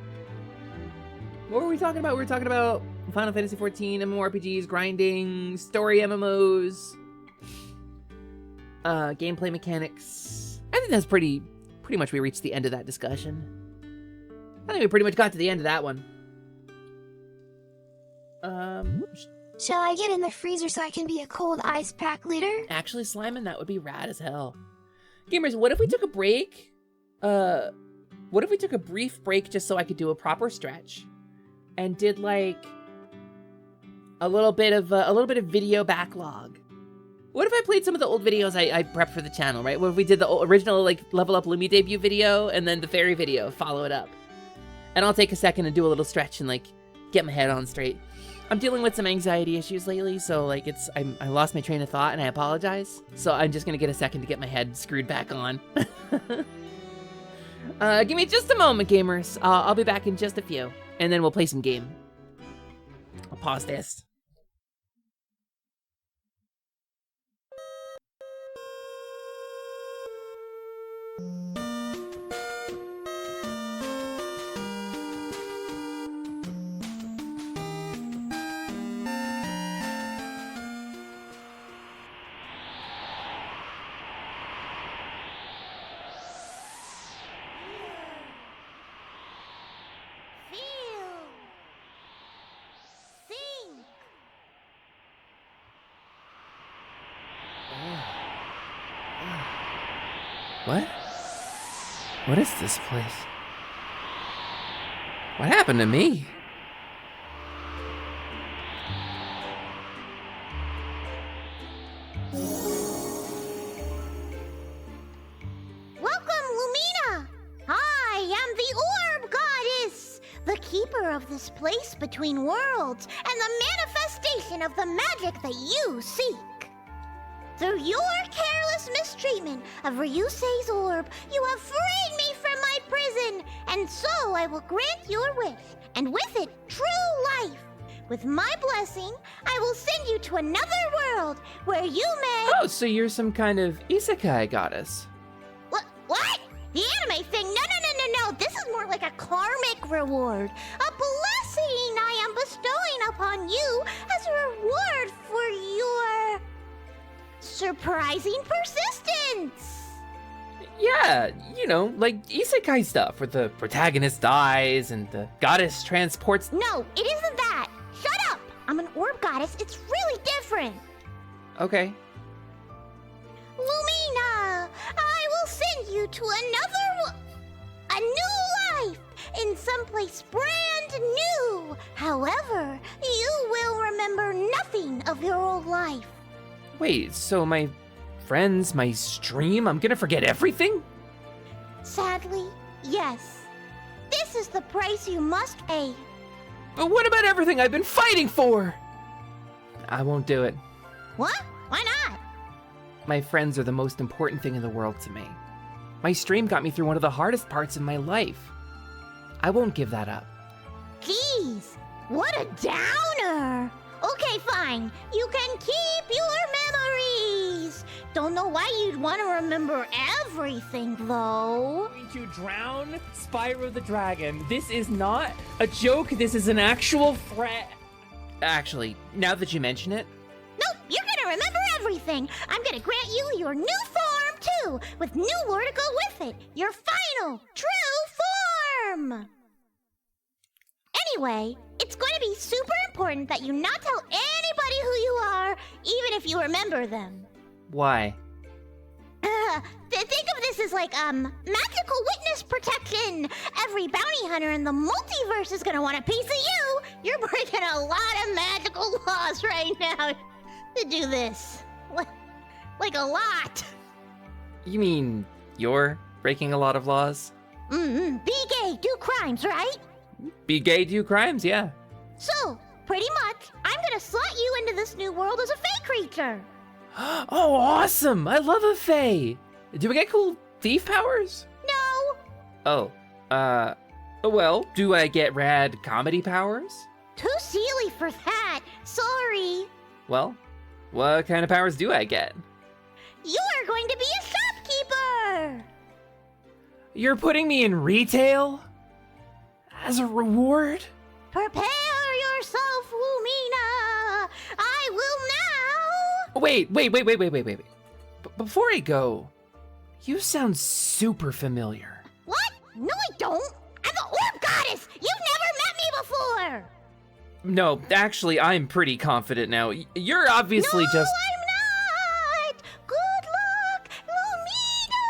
What were we talking about? We were talking about Final Fantasy XIV, MMORPGs, grinding, story MMOs, gameplay mechanics. I think that's pretty much we reached the end of that discussion. I think we pretty much got to the end of that one. Shall I get in the freezer so I can be a cold ice pack leader? Actually, Slimin', that would be rad as hell. Gamers, what if we took a break? What if we took a brief break just so I could do a proper stretch? And did like a little bit of video backlog. What if I played some of the old videos I prepped for the channel, right? What if we did the original like Level Up Lumi debut video and then the fairy video, follow it up. And I'll take a second and do a little stretch and like get my head on straight. I'm dealing with some anxiety issues lately, so like I lost my train of thought and I apologize. So I'm just gonna get a second to get my head screwed back on. Give me just a moment, gamers. I'll be back in just a few, and then we'll play some game. I'll pause this. What? What is this place? What happened to me? Welcome, Lumina! I am the Orb Goddess, the keeper of this place between worlds and the manifestation of the magic that you seek. Through your careless mistreatment of Ryusei's orb, you have freed me from my prison, and so I will grant your wish, and with it, true life. With my blessing, I will send you to another world where you may— Oh, so you're some kind of isekai goddess. What? The anime thing? No. This is more like a karmic reward. A blessing I am bestowing upon you as a reward for your surprising persistence. Yeah, you know, like isekai stuff where the protagonist dies and the goddess transports. No, it isn't that. Shut up. I'm an orb goddess. It's really different. Okay. Lumina, I will send you to a new life in someplace brand new. However, you will remember nothing of your old life. Wait, so my friends, my stream, I'm gonna forget everything? Sadly, yes. This is the price you must pay. But what about everything I've been fighting for? I won't do it. What? Why not? My friends are the most important thing in the world to me. My stream got me through one of the hardest parts of my life. I won't give that up. Jeez, what a downer. Okay, fine. You can keep your memories. Don't know why you'd want to remember everything, though. Going to drown Spyro the Dragon. This is not a joke. This is an actual threat. Actually, now that you mention it. Nope, you're gonna remember everything. I'm gonna grant you your new form, too, with new lore to go with it. Your final, true form. Anyway, it's going to be super important that you not tell anybody who you are, even if you remember them. Why? Think of this as like, magical witness protection. Every bounty hunter in the multiverse is gonna want a piece of you. You're breaking a lot of magical laws right now to do this. Like a lot. You mean you're breaking a lot of laws? Be gay, do crimes, right? Be gay, do crimes, yeah. So, pretty much, I'm gonna slot you into this new world as a fey creature. Oh, awesome! I love a fae. Do we get cool thief powers? No, Oh, well, do I get rad comedy powers? too silly for that. Sorry. Well, what kind of powers do I get? You are going to be a shopkeeper. You're putting me in retail? As a reward? Prepare yourself, Wumina. I will now. Wait. Before I go, you sound super familiar. What? No, I don't. I'm the orb goddess. You've never met me before. No, actually, I'm pretty confident now. You're obviously No, just... I'm not. Good luck, Lumina.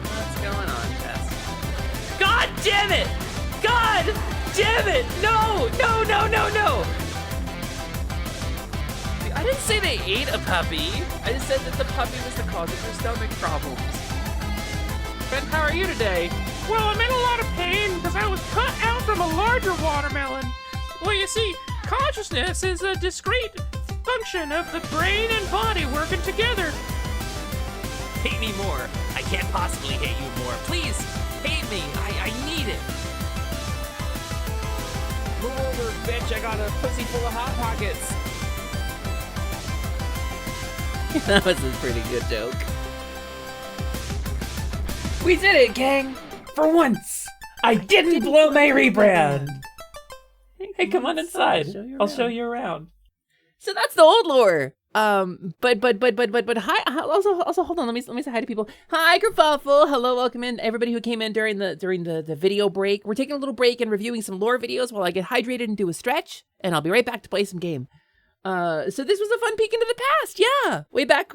What's going on, Tess? God damn it! God damn it! No! I didn't say they ate a puppy. I just said that the puppy was the cause of their stomach problems. Ben, how are you today? Well, I'm in a lot of pain because I was cut out from a larger watermelon. Well, you see, consciousness is a discrete function of the brain and body working together. Hate me more. I can't possibly hate you more. Please, hate me. I need it. Move over, bitch. I got a pussy full of hot pockets. That was a pretty good joke. We did it, gang! For once! I didn't blow my rebrand! Hey, come on inside. I'll show you around. So that's the old lore. But hi. Also, hold on. Let me say hi to people. Hi, Kerfuffle. Hello, welcome in everybody who came in during the video break. We're taking a little break and reviewing some lore videos while I get hydrated and do a stretch, and I'll be right back to play some game. So this was a fun peek into the past. Yeah, way back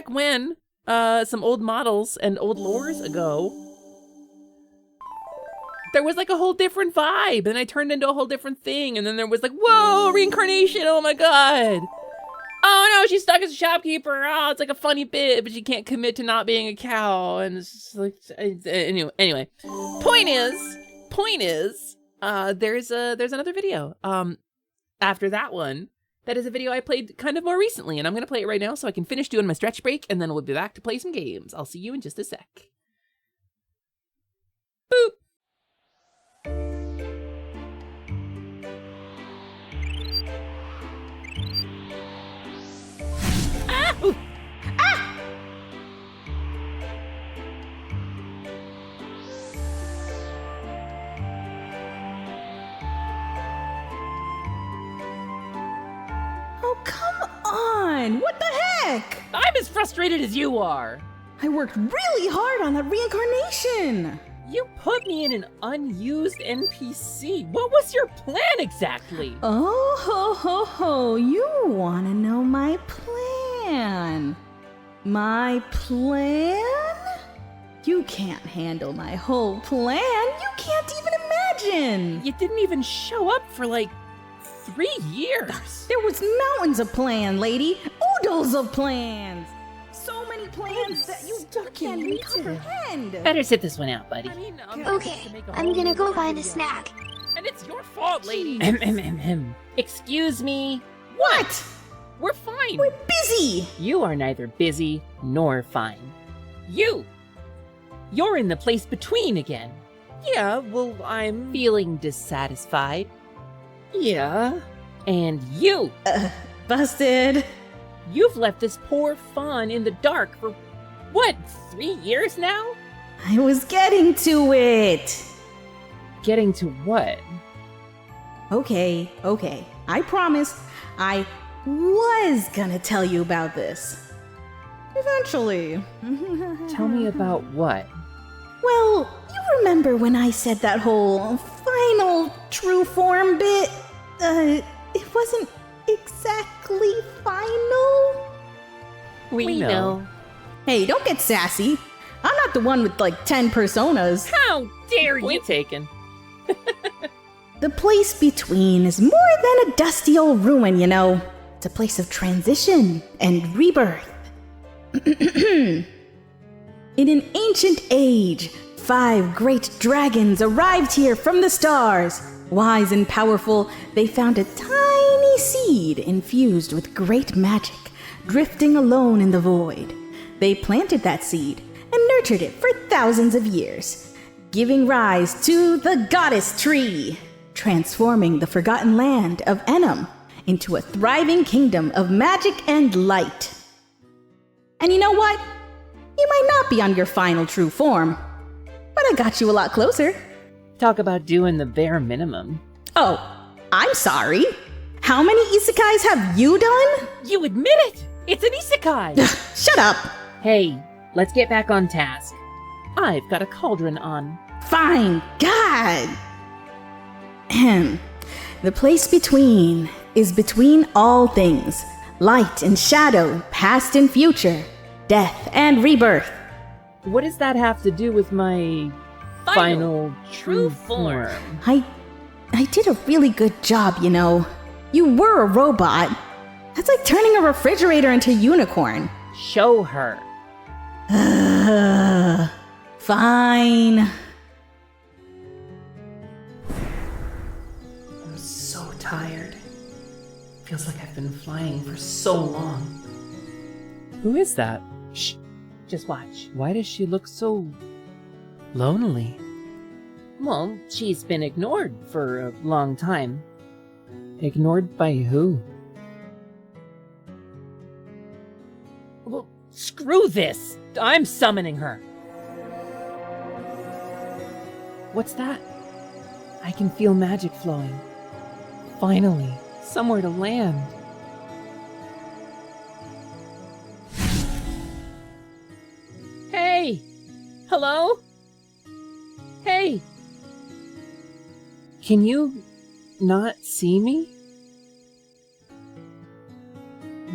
when, some old models and old lores ago. There was like a whole different vibe, and I turned into a whole different thing, and then there was like, whoa, reincarnation, oh my god. Oh no, she's stuck as a shopkeeper. Oh, it's like a funny bit, but she can't commit to not being a cow, and it's just like, anyway. Point is, there's another video. After that one, that is a video I played kind of more recently, and I'm gonna play it right now so I can finish doing my stretch break, and then we'll be back to play some games. I'll see you in just a sec. Boop. Ooh. Ah! Oh, come on! What the heck? I'm as frustrated as you are. I worked really hard on that reincarnation! You put me in an unused NPC. What was your plan exactly? Oh, ho, ho, ho. You want to know my plan? My plan? You can't handle my whole plan. You can't even imagine. You didn't even show up for like 3 years. There was mountains of plan, lady. Oodles of plans. So many plans that you can't even comprehend. Better sit this one out, buddy. Okay, I'm gonna go find a snack. And it's your fault, lady. Excuse me. What? We're fine. We're busy. You are neither busy nor fine. You're in the place between again. Yeah, well, I'm... Feeling dissatisfied. Yeah. And you! Busted. You've left this poor fawn in the dark for, what, 3 years now? I was getting to it. Getting to what? Okay. I promise I was gonna tell you about this. Eventually. Tell me about what? Well, you remember when I said that whole final true form bit? It wasn't exactly final. We know. Hey, don't get sassy. I'm not the one with like 10 personas. How dare you? Point taken. The place between is more than a dusty old ruin, you know. It's a place of transition and rebirth. In an ancient age, 5 great dragons arrived here from the stars. Wise and powerful, they found a tiny seed infused with great magic, drifting alone in the void. They planted that seed and nurtured it for thousands of years, giving rise to the goddess tree, transforming the forgotten land of Enum into a thriving kingdom of magic and light. And you know what? You might not be on your final true form, but I got you a lot closer. Talk about doing the bare minimum. Oh, I'm sorry. How many isekais have you done? You admit it! It's an isekai! Shut up. Hey, let's get back on task. I've got a cauldron on. Fine. God. Ahem. The place between is between all things. Light and shadow, past and future, death and rebirth. What does that have to do with my final true form? I did a really good job, you know. You were a robot. That's like turning a refrigerator into a unicorn. Show her. Fine. I'm so tired. Feels like I've been flying for so long. Who is that? Shh. Just watch. Why does she look so lonely? Well, she's been ignored for a long time. Ignored by who? Well, screw this! I'm summoning her. What's that? I can feel magic flowing. Finally, somewhere to land. Hey! Hello? Hey! Can you not see me?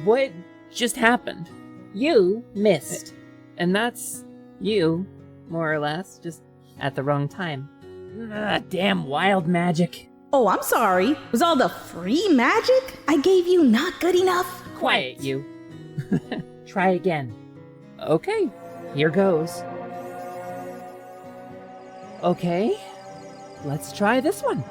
What just happened? You missed. And that's you, more or less, just at the wrong time. Damn wild magic. Oh, I'm sorry. Was all the free magic I gave you not good enough? Quiet, you. Try again. Okay, here goes. Okay, let's try this one.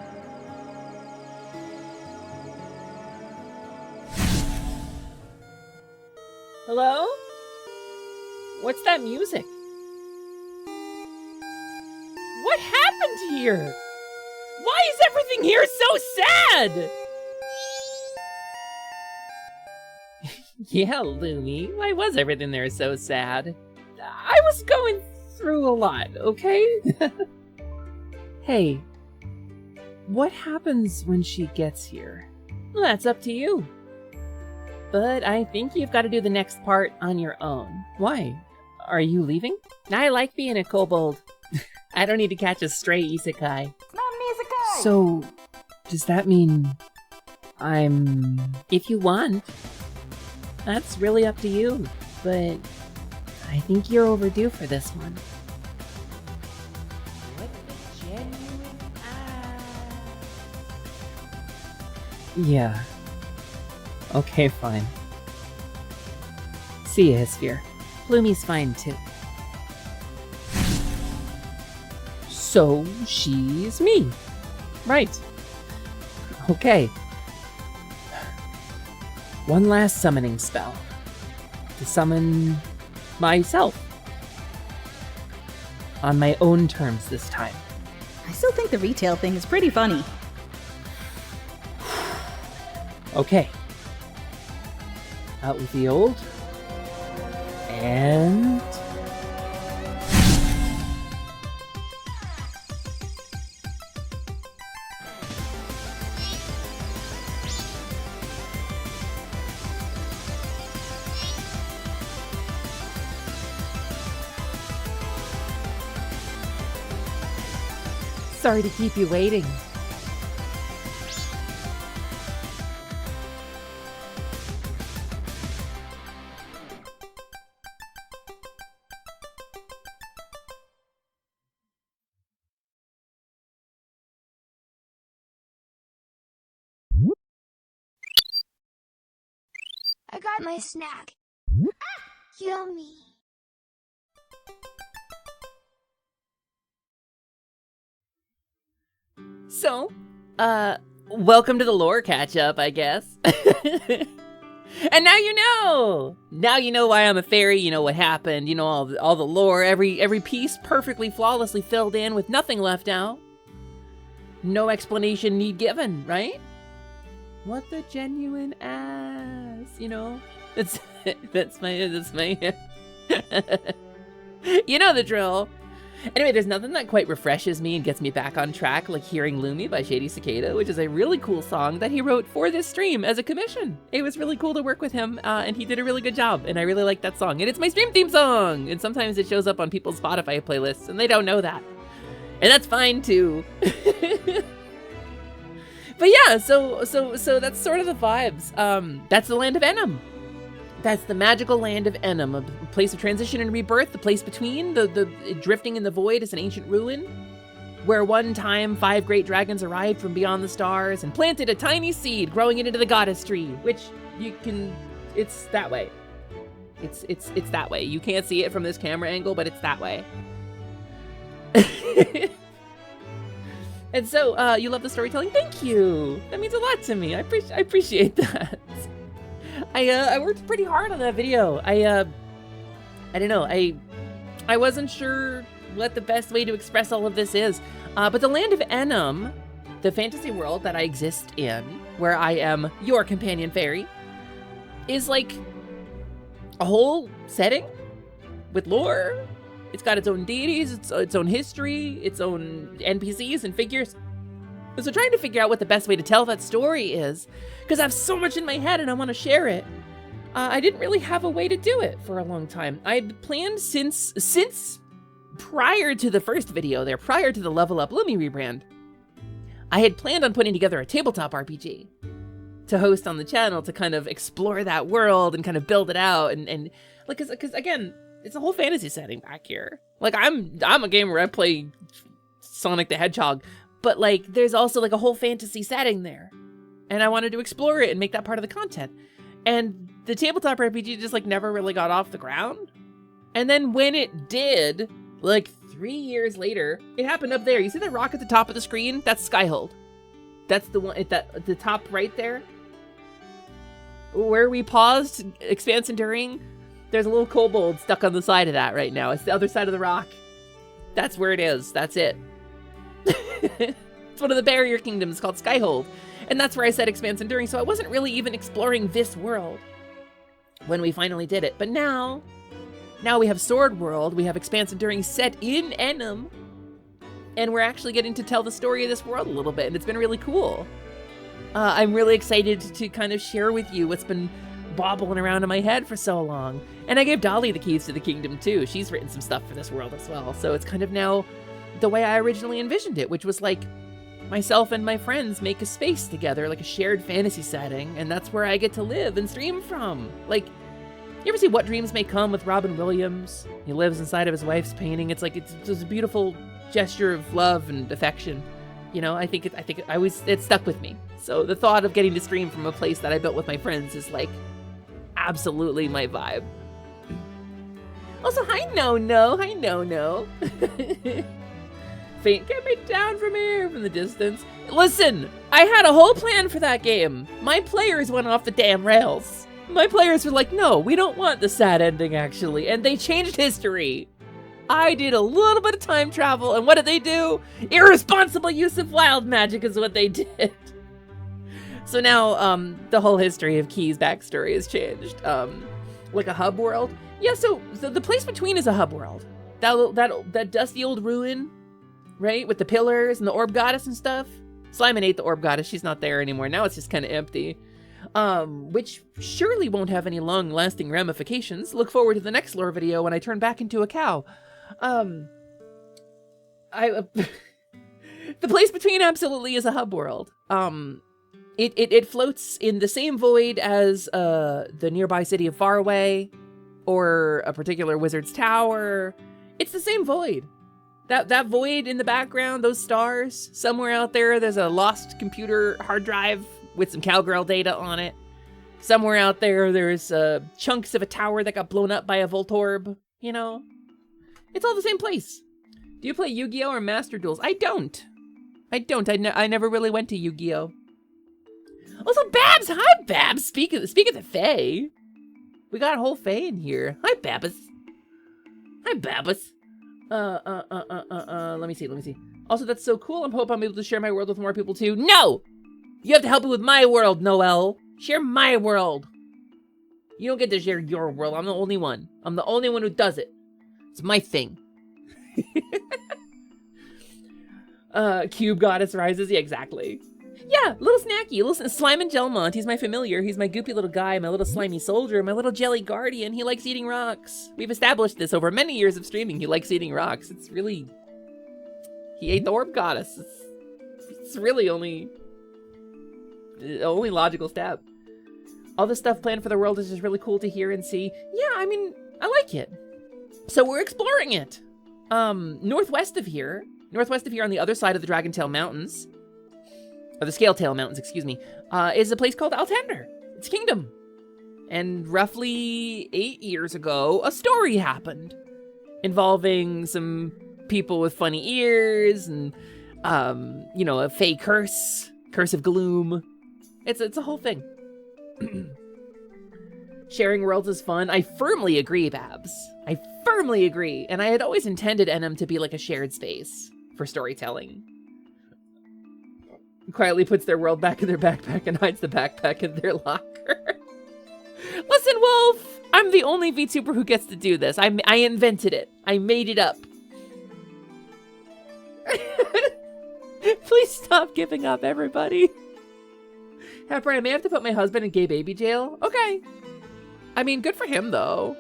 Hello? What's that music? What happened here? Why is everything here so sad? Yeah, Lumi, why was everything there so sad? I was going through a lot, okay? Hey, what happens when she gets here? Well, that's up to you. But I think you've got to do the next part on your own. Why? Are you leaving? I like being a kobold. I don't need to catch a stray isekai. Not an isekai! So, does that mean I'm... If you want. That's really up to you. But I think you're overdue for this one. What the genuine Yeah. Okay, fine. See ya, Hesphere. Plumie's fine too. So, she's me. Right. Okay. One last summoning spell. To summon myself. On my own terms this time. I still think the retail thing is pretty funny. Okay. Out with the old. And... Sorry to keep you waiting. I got my snack. Yummy. So, welcome to the lore catch-up, I guess. And now you know! Now you know why I'm a fairy, you know what happened, you know all the lore, every piece perfectly, flawlessly filled in with nothing left out. No explanation need given, right? What the genuine ass, you know? That's my you know the drill. Anyway, there's nothing that quite refreshes me and gets me back on track like hearing Lumi by Shady Cicada, which is a really cool song that he wrote for this stream as a commission. It was really cool to work with him, and he did a really good job, and I really like that song. And it's my stream theme song! And sometimes it shows up on people's Spotify playlists, and they don't know that. And that's fine, too. But yeah, so that's sort of the vibes. That's the land of Enum. That's the magical land of Enum, a place of transition and rebirth, the place between, the drifting in the void is an ancient ruin, where one time 5 great dragons arrived from beyond the stars and planted a tiny seed, growing it into the goddess tree, which you can, it's that way. It's that way. You can't see it from this camera angle, but it's that way. And so, you love the storytelling? Thank you! That means a lot to me. I appreciate that. I worked pretty hard on that video. I don't know, I wasn't sure what the best way to express all of this is. But the land of Enum, the fantasy world that I exist in, where I am your companion fairy, is like a whole setting with lore. It's got its own deities, its own history, its own NPCs and figures. So trying to figure out what the best way to tell that story is, because I have so much in my head and I want to share it. I didn't really have a way to do it for a long time. I'd planned since prior to the first video there, prior to the Level Up Lumi rebrand, I had planned on putting together a tabletop RPG to host on the channel to kind of explore that world and kind of build it out and like, cause again, it's a whole fantasy setting back here. Like I'm a gamer, I play Sonic the Hedgehog, but like there's also like a whole fantasy setting there. And I wanted to explore it and make that part of the content. And the tabletop RPG just like never really got off the ground. And then when it did, like 3 years later, it happened up there. You see that rock at the top of the screen? That's Skyhold. That's the one at the top right there. Where we paused, Expanse Enduring, there's a little kobold stuck on the side of that right now. It's the other side of the rock. That's where it is. That's it. It's one of the barrier kingdoms called Skyhold. And that's where I said Expanse Enduring, so I wasn't really even exploring this world when we finally did it. But now we have Sword World, we have Expanse Enduring set in Enum, and we're actually getting to tell the story of this world a little bit, and it's been really cool. I'm really excited to kind of share with you what's been bobbling around in my head for so long. And I gave Dolly the keys to the kingdom too. She's written some stuff for this world as well, so it's kind of now the way I originally envisioned it, which was like myself and my friends make a space together, like a shared fantasy setting, and that's where I get to live and stream from. Like, you ever see What Dreams May Come with Robin Williams? He lives inside of his wife's painting. It's like, it's just a beautiful gesture of love and affection. You know, I think it stuck with me. So the thought of getting to stream from a place that I built with my friends is like absolutely my vibe. Also, hi No. faint, get me down from here from the distance. Listen, I had a whole plan for that game. My players went off the damn rails. My players were like, no, we don't want the sad ending, actually. And they changed history. I did a little bit of time travel, and what did they do? Irresponsible use of wild magic is what they did. So now, the whole history of Key's backstory has changed. Like a hub world. Yeah, so the place between is a hub world. That dusty old ruin, right? With the pillars and the orb goddess and stuff. Slimon ate the orb goddess. She's not there anymore. Now it's just kind of empty. Which surely won't have any long-lasting ramifications. Look forward to the next lore video when I turn back into a cow. The place between absolutely is a hub world. It floats in the same void as the nearby city of Faraway, or a particular wizard's tower. It's the same void. That void in the background, those stars, somewhere out there, there's a lost computer hard drive with some cowgirl data on it. Somewhere out there, there's chunks of a tower that got blown up by a Voltorb, you know? It's all the same place. Do you play Yu-Gi-Oh! Or Master Duels? I don't. I never really went to Yu-Gi-Oh! Also, Babs! Hi, Babs! Speak of the Fae. We got a whole Fae in here. Hi, Babas. Hi, Babas. Let me see. Also, that's so cool. I hope I'm able to share my world with more people too. No! You have to help me with my world, Noelle. Share my world. You don't get to share your world. I'm the only one. I'm the only one who does it. It's my thing. Cube Goddess Rises. Yeah, exactly. Yeah, little snacky, little Slimon Gelmont. He's my familiar. He's my goopy little guy, my little slimy soldier, my little jelly guardian. He likes eating rocks. We've established this over many years of streaming. He likes eating rocks. It's really... He ate the orb goddess. It's really only logical step. All the stuff planned for the world is just really cool to hear and see. Yeah, I mean, I like it. So we're exploring it. Northwest of here on the other side of the Dragontail Mountains, or the Scaletail Mountains, excuse me, is a place called Altender. It's kingdom. And roughly 8 years ago, a story happened involving some people with funny ears and, a fey curse of gloom. It's a whole thing. Sharing worlds is fun. I firmly agree, Babs. I firmly agree. And I had always intended NM to be like a shared space for storytelling. Quietly puts their world back in their backpack and hides the backpack in their locker. Listen, Wolf! I'm the only VTuber who gets to do this. I invented it. I made it up. Please stop giving up, everybody. Pepper, I may have to put my husband in gay baby jail. Okay. I mean, good for him, though.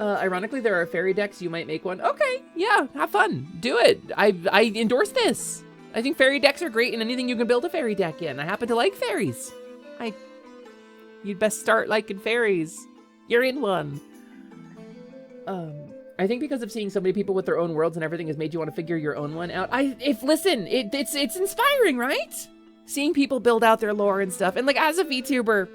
Ironically, there are fairy decks. You might make one. Okay, yeah, have fun. Do it. I endorse this. I think fairy decks are great in anything you can build a fairy deck in. I happen to like fairies. You'd best start liking fairies. You're in one. I think because of seeing so many people with their own worlds and everything has made you want to figure your own one out. It's inspiring, right? Seeing people build out their lore and stuff. And like, as a VTuber,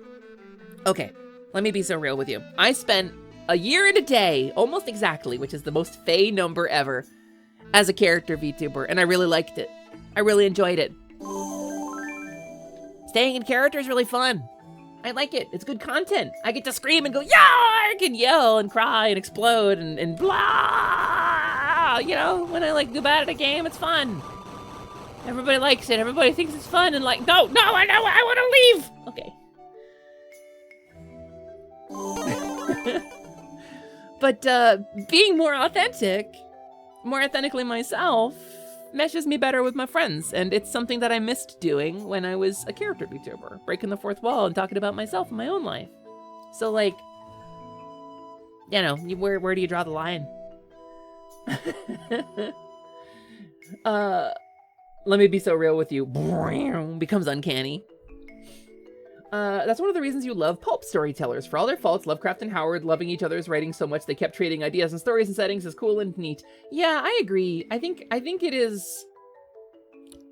okay, let me be so real with you. I spent a year and a day, almost exactly, which is the most Fae number ever, as a character VTuber, and I really liked it. I really enjoyed it. Staying in character is really fun. I like it. It's good content. I get to scream and go, yeah, I can yell and cry and explode and blah. You know, when I like do bad at a game, it's fun. Everybody likes it. Everybody thinks it's fun and like, no, I know, I want to leave. Okay. But being more authentically myself, meshes me better with my friends, and it's something that I missed doing when I was a character VTuber, breaking the fourth wall and talking about myself and my own life. So like, you know, where do you draw the line? Let me be so real with you. Becomes uncanny. That's one of the reasons you love pulp storytellers. For all their faults, Lovecraft and Howard loving each other's writing so much they kept trading ideas and stories and settings is cool and neat. Yeah, I agree. I think it is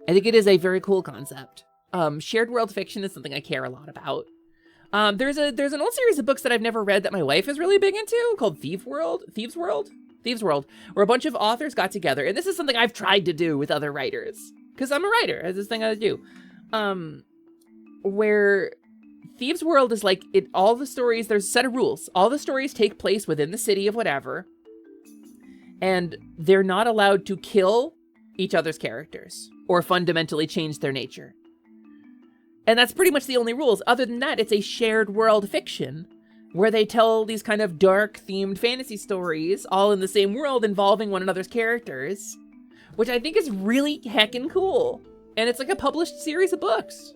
a very cool concept. Shared world fiction is something I care a lot about. There's an old series of books that I've never read that my wife is really big into called Thieves' World. Thieves World, where a bunch of authors got together, and this is something I've tried to do with other writers, because I'm a writer. It's this thing I do. Where Thieves World is like, all the stories, there's a set of rules. All the stories take place within the city of whatever, and they're not allowed to kill each other's characters or fundamentally change their nature. And that's pretty much the only rules. Other than that, it's a shared world fiction where they tell these kind of dark-themed fantasy stories all in the same world involving one another's characters, which I think is really heckin' cool. And it's like a published series of books.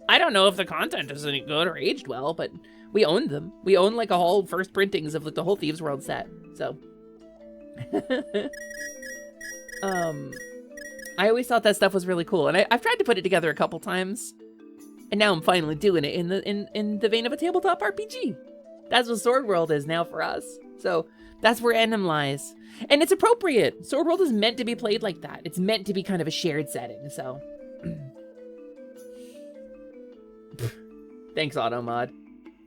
I don't know if the content is any good or aged well, but we owned them. We own like a whole first printings of like the whole Thieves World set, so. I always thought that stuff was really cool, and I've tried to put it together a couple times, and now I'm finally doing it in the vein of a tabletop RPG. That's what Sword World is now for us. So that's where Enem lies. And it's appropriate. Sword World is meant to be played like that. It's meant to be kind of a shared setting, so. Thanks, Automod.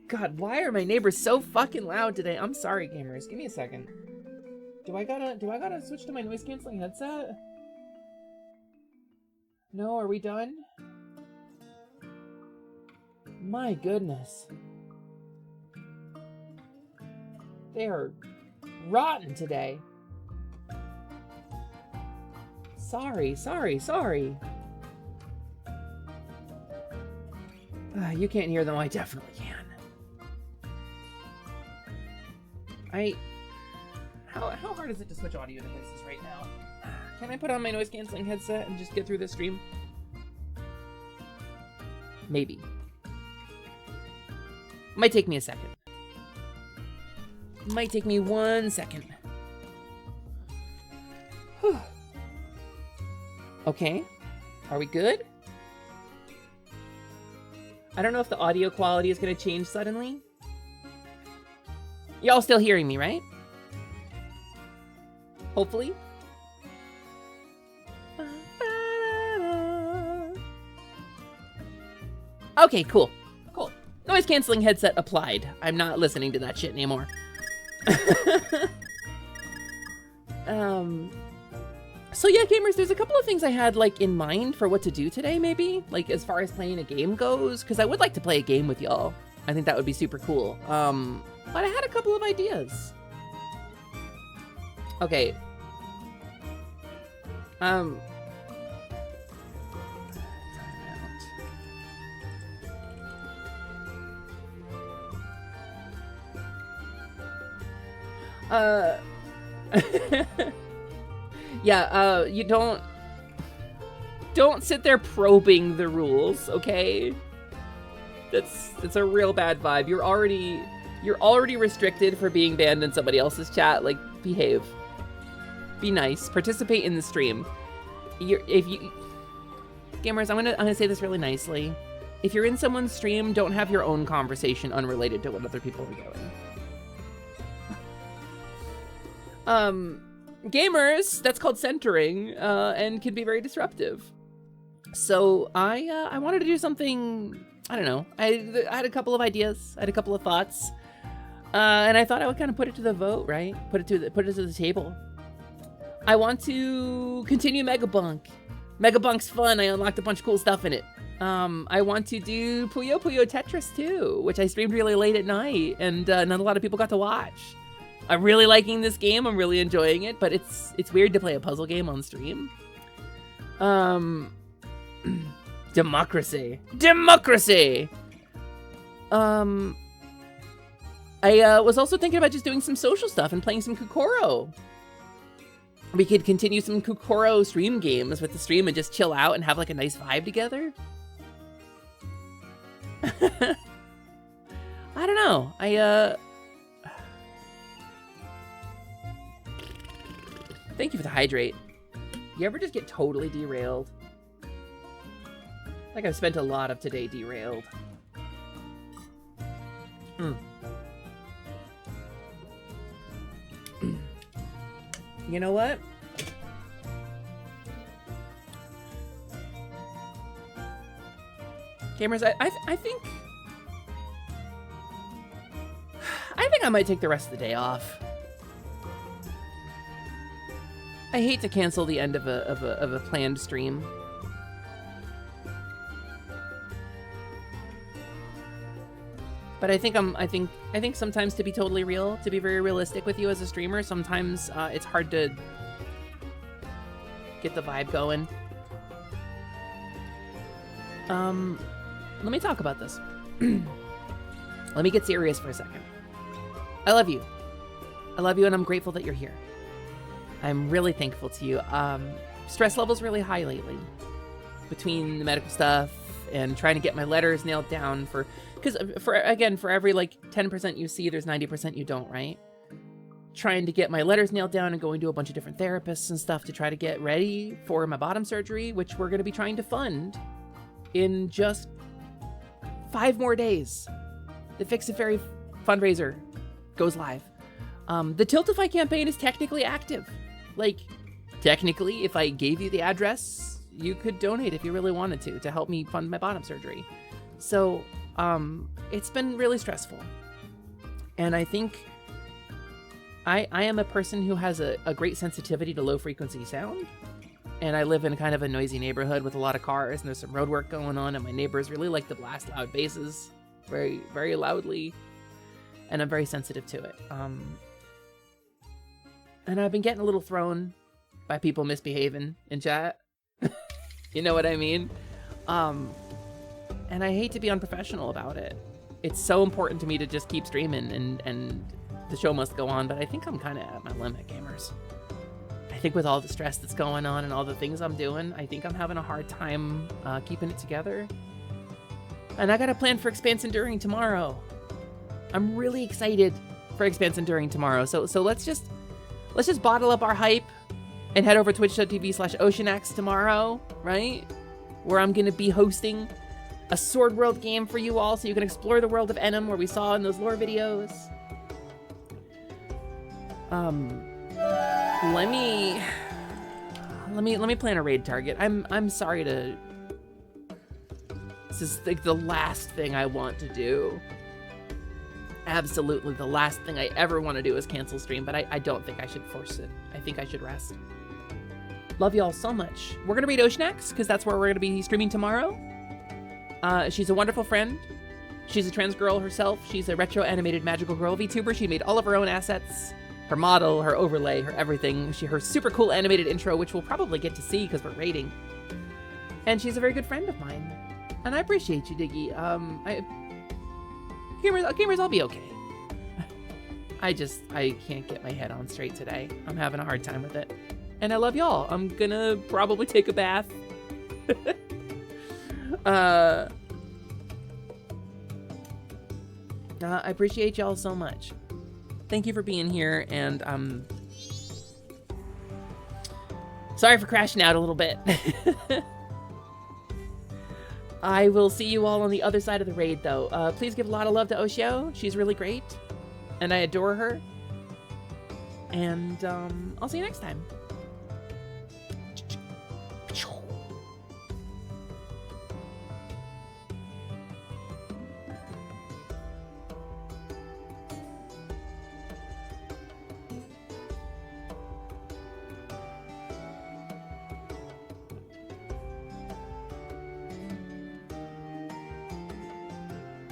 God, why are my neighbors so fucking loud today? I'm sorry, gamers. Give me a second. Do I gotta switch to my noise canceling headset? No, are we done? My goodness. They are rotten today. Sorry. You can't hear them. I definitely can. How hard is it to switch audio devices right now? Can I put on my noise canceling headset and just get through this stream? Maybe. Might take me a second. Might take me 1 second. Whew. Okay. Are we good? I don't know if the audio quality is going to change suddenly. Y'all still hearing me, right? Hopefully. Okay, cool. Cool. Noise canceling headset applied. I'm not listening to that shit anymore. So yeah, gamers, there's a couple of things I had like in mind for what to do today, maybe, like as far as playing a game goes, because I would like to play a game with y'all. I think that would be super cool. But I had a couple of ideas. Okay. Yeah, you don't sit there probing the rules, okay? That's a real bad vibe. You're already restricted for being banned in somebody else's chat. Like, behave. Be nice. Participate in the stream. Gamers, I'm gonna say this really nicely. If you're in someone's stream, don't have your own conversation unrelated to what other people are doing. Gamers, that's called centering, and can be very disruptive. So I wanted to do something, I don't know. I had a couple of ideas, I had a couple of thoughts, and I thought I would kind of put it to the vote, right? Put it to the table. I want to continue Megabunk. Megabunk's fun. I unlocked a bunch of cool stuff in it. I want to do Puyo Puyo Tetris too, which I streamed really late at night, and not a lot of people got to watch. I'm really liking this game. I'm really enjoying it, but it's weird to play a puzzle game on stream. Democracy. I was also thinking about just doing some social stuff and playing some Kukoro. We could continue some Kukoro stream games with the stream and just chill out and have like a nice vibe together. I don't know. Thank you for the hydrate. You ever just get totally derailed? Like I've spent a lot of today derailed. You know what? Gamers, I think I might take the rest of the day off. I hate to cancel the end of a planned stream. But I think sometimes, to be totally real, to be very realistic with you as a streamer, sometimes it's hard to get the vibe going. Let me talk about this. Let me get serious for a second. I love you. I love you, and I'm grateful that you're here. I'm really thankful to you. Stress level's really high lately. Between the medical stuff and trying to get my letters nailed down because for every like 10% you see, there's 90% you don't, right? Trying to get my letters nailed down and going to a bunch of different therapists and stuff to try to get ready for my bottom surgery, which we're going to be trying to fund in just 5 more days. The Fix It Fairy fundraiser goes live. The Tiltify campaign is technically active. Like, technically, if I gave you the address, you could donate if you really wanted to help me fund my bottom surgery. So, it's been really stressful. And I think I am a person who has a great sensitivity to low frequency sound. And I live in kind of a noisy neighborhood with a lot of cars, and there's some road work going on, and my neighbors really like to blast loud basses very, very loudly. And I'm very sensitive to it. And I've been getting a little thrown by people misbehaving in chat. You know what I mean? And I hate to be unprofessional about it. It's so important to me to just keep streaming, and the show must go on, but I think I'm kind of at my limit, gamers. I think with all the stress that's going on and all the things I'm doing, I think I'm having a hard time keeping it together. And I got a plan for Expanse Enduring tomorrow. I'm really excited for Expanse Enduring tomorrow. So let's just bottle up our hype and head over to twitch.tv/OceanX tomorrow, right? Where I'm going to be hosting a Sword World game for you all so you can explore the world of Enem where we saw in those lore videos. Let me plan a raid target. I'm sorry to... This is like the last thing I want to do. Absolutely the last thing I ever want to do is cancel stream, but I don't think I should force it. I think I should rest. Love y'all so much. We're gonna read OceanX because that's where we're gonna be streaming tomorrow. She's a wonderful friend. She's a trans girl herself. She's a retro animated magical girl VTuber. She made all of her own assets, her model, her overlay, her everything. Her super cool animated intro, which we'll probably get to see because we're raiding. And she's a very good friend of mine. And I appreciate you, Diggy. Gamers, I'll be okay. I can't get my head on straight today. I'm having a hard time with it. And I love y'all. I'm gonna probably take a bath. I appreciate y'all so much. Thank you for being here, and sorry for crashing out a little bit. I will see you all on the other side of the raid, though. Please give a lot of love to Oshio. She's really great, and I adore her. And I'll see you next time.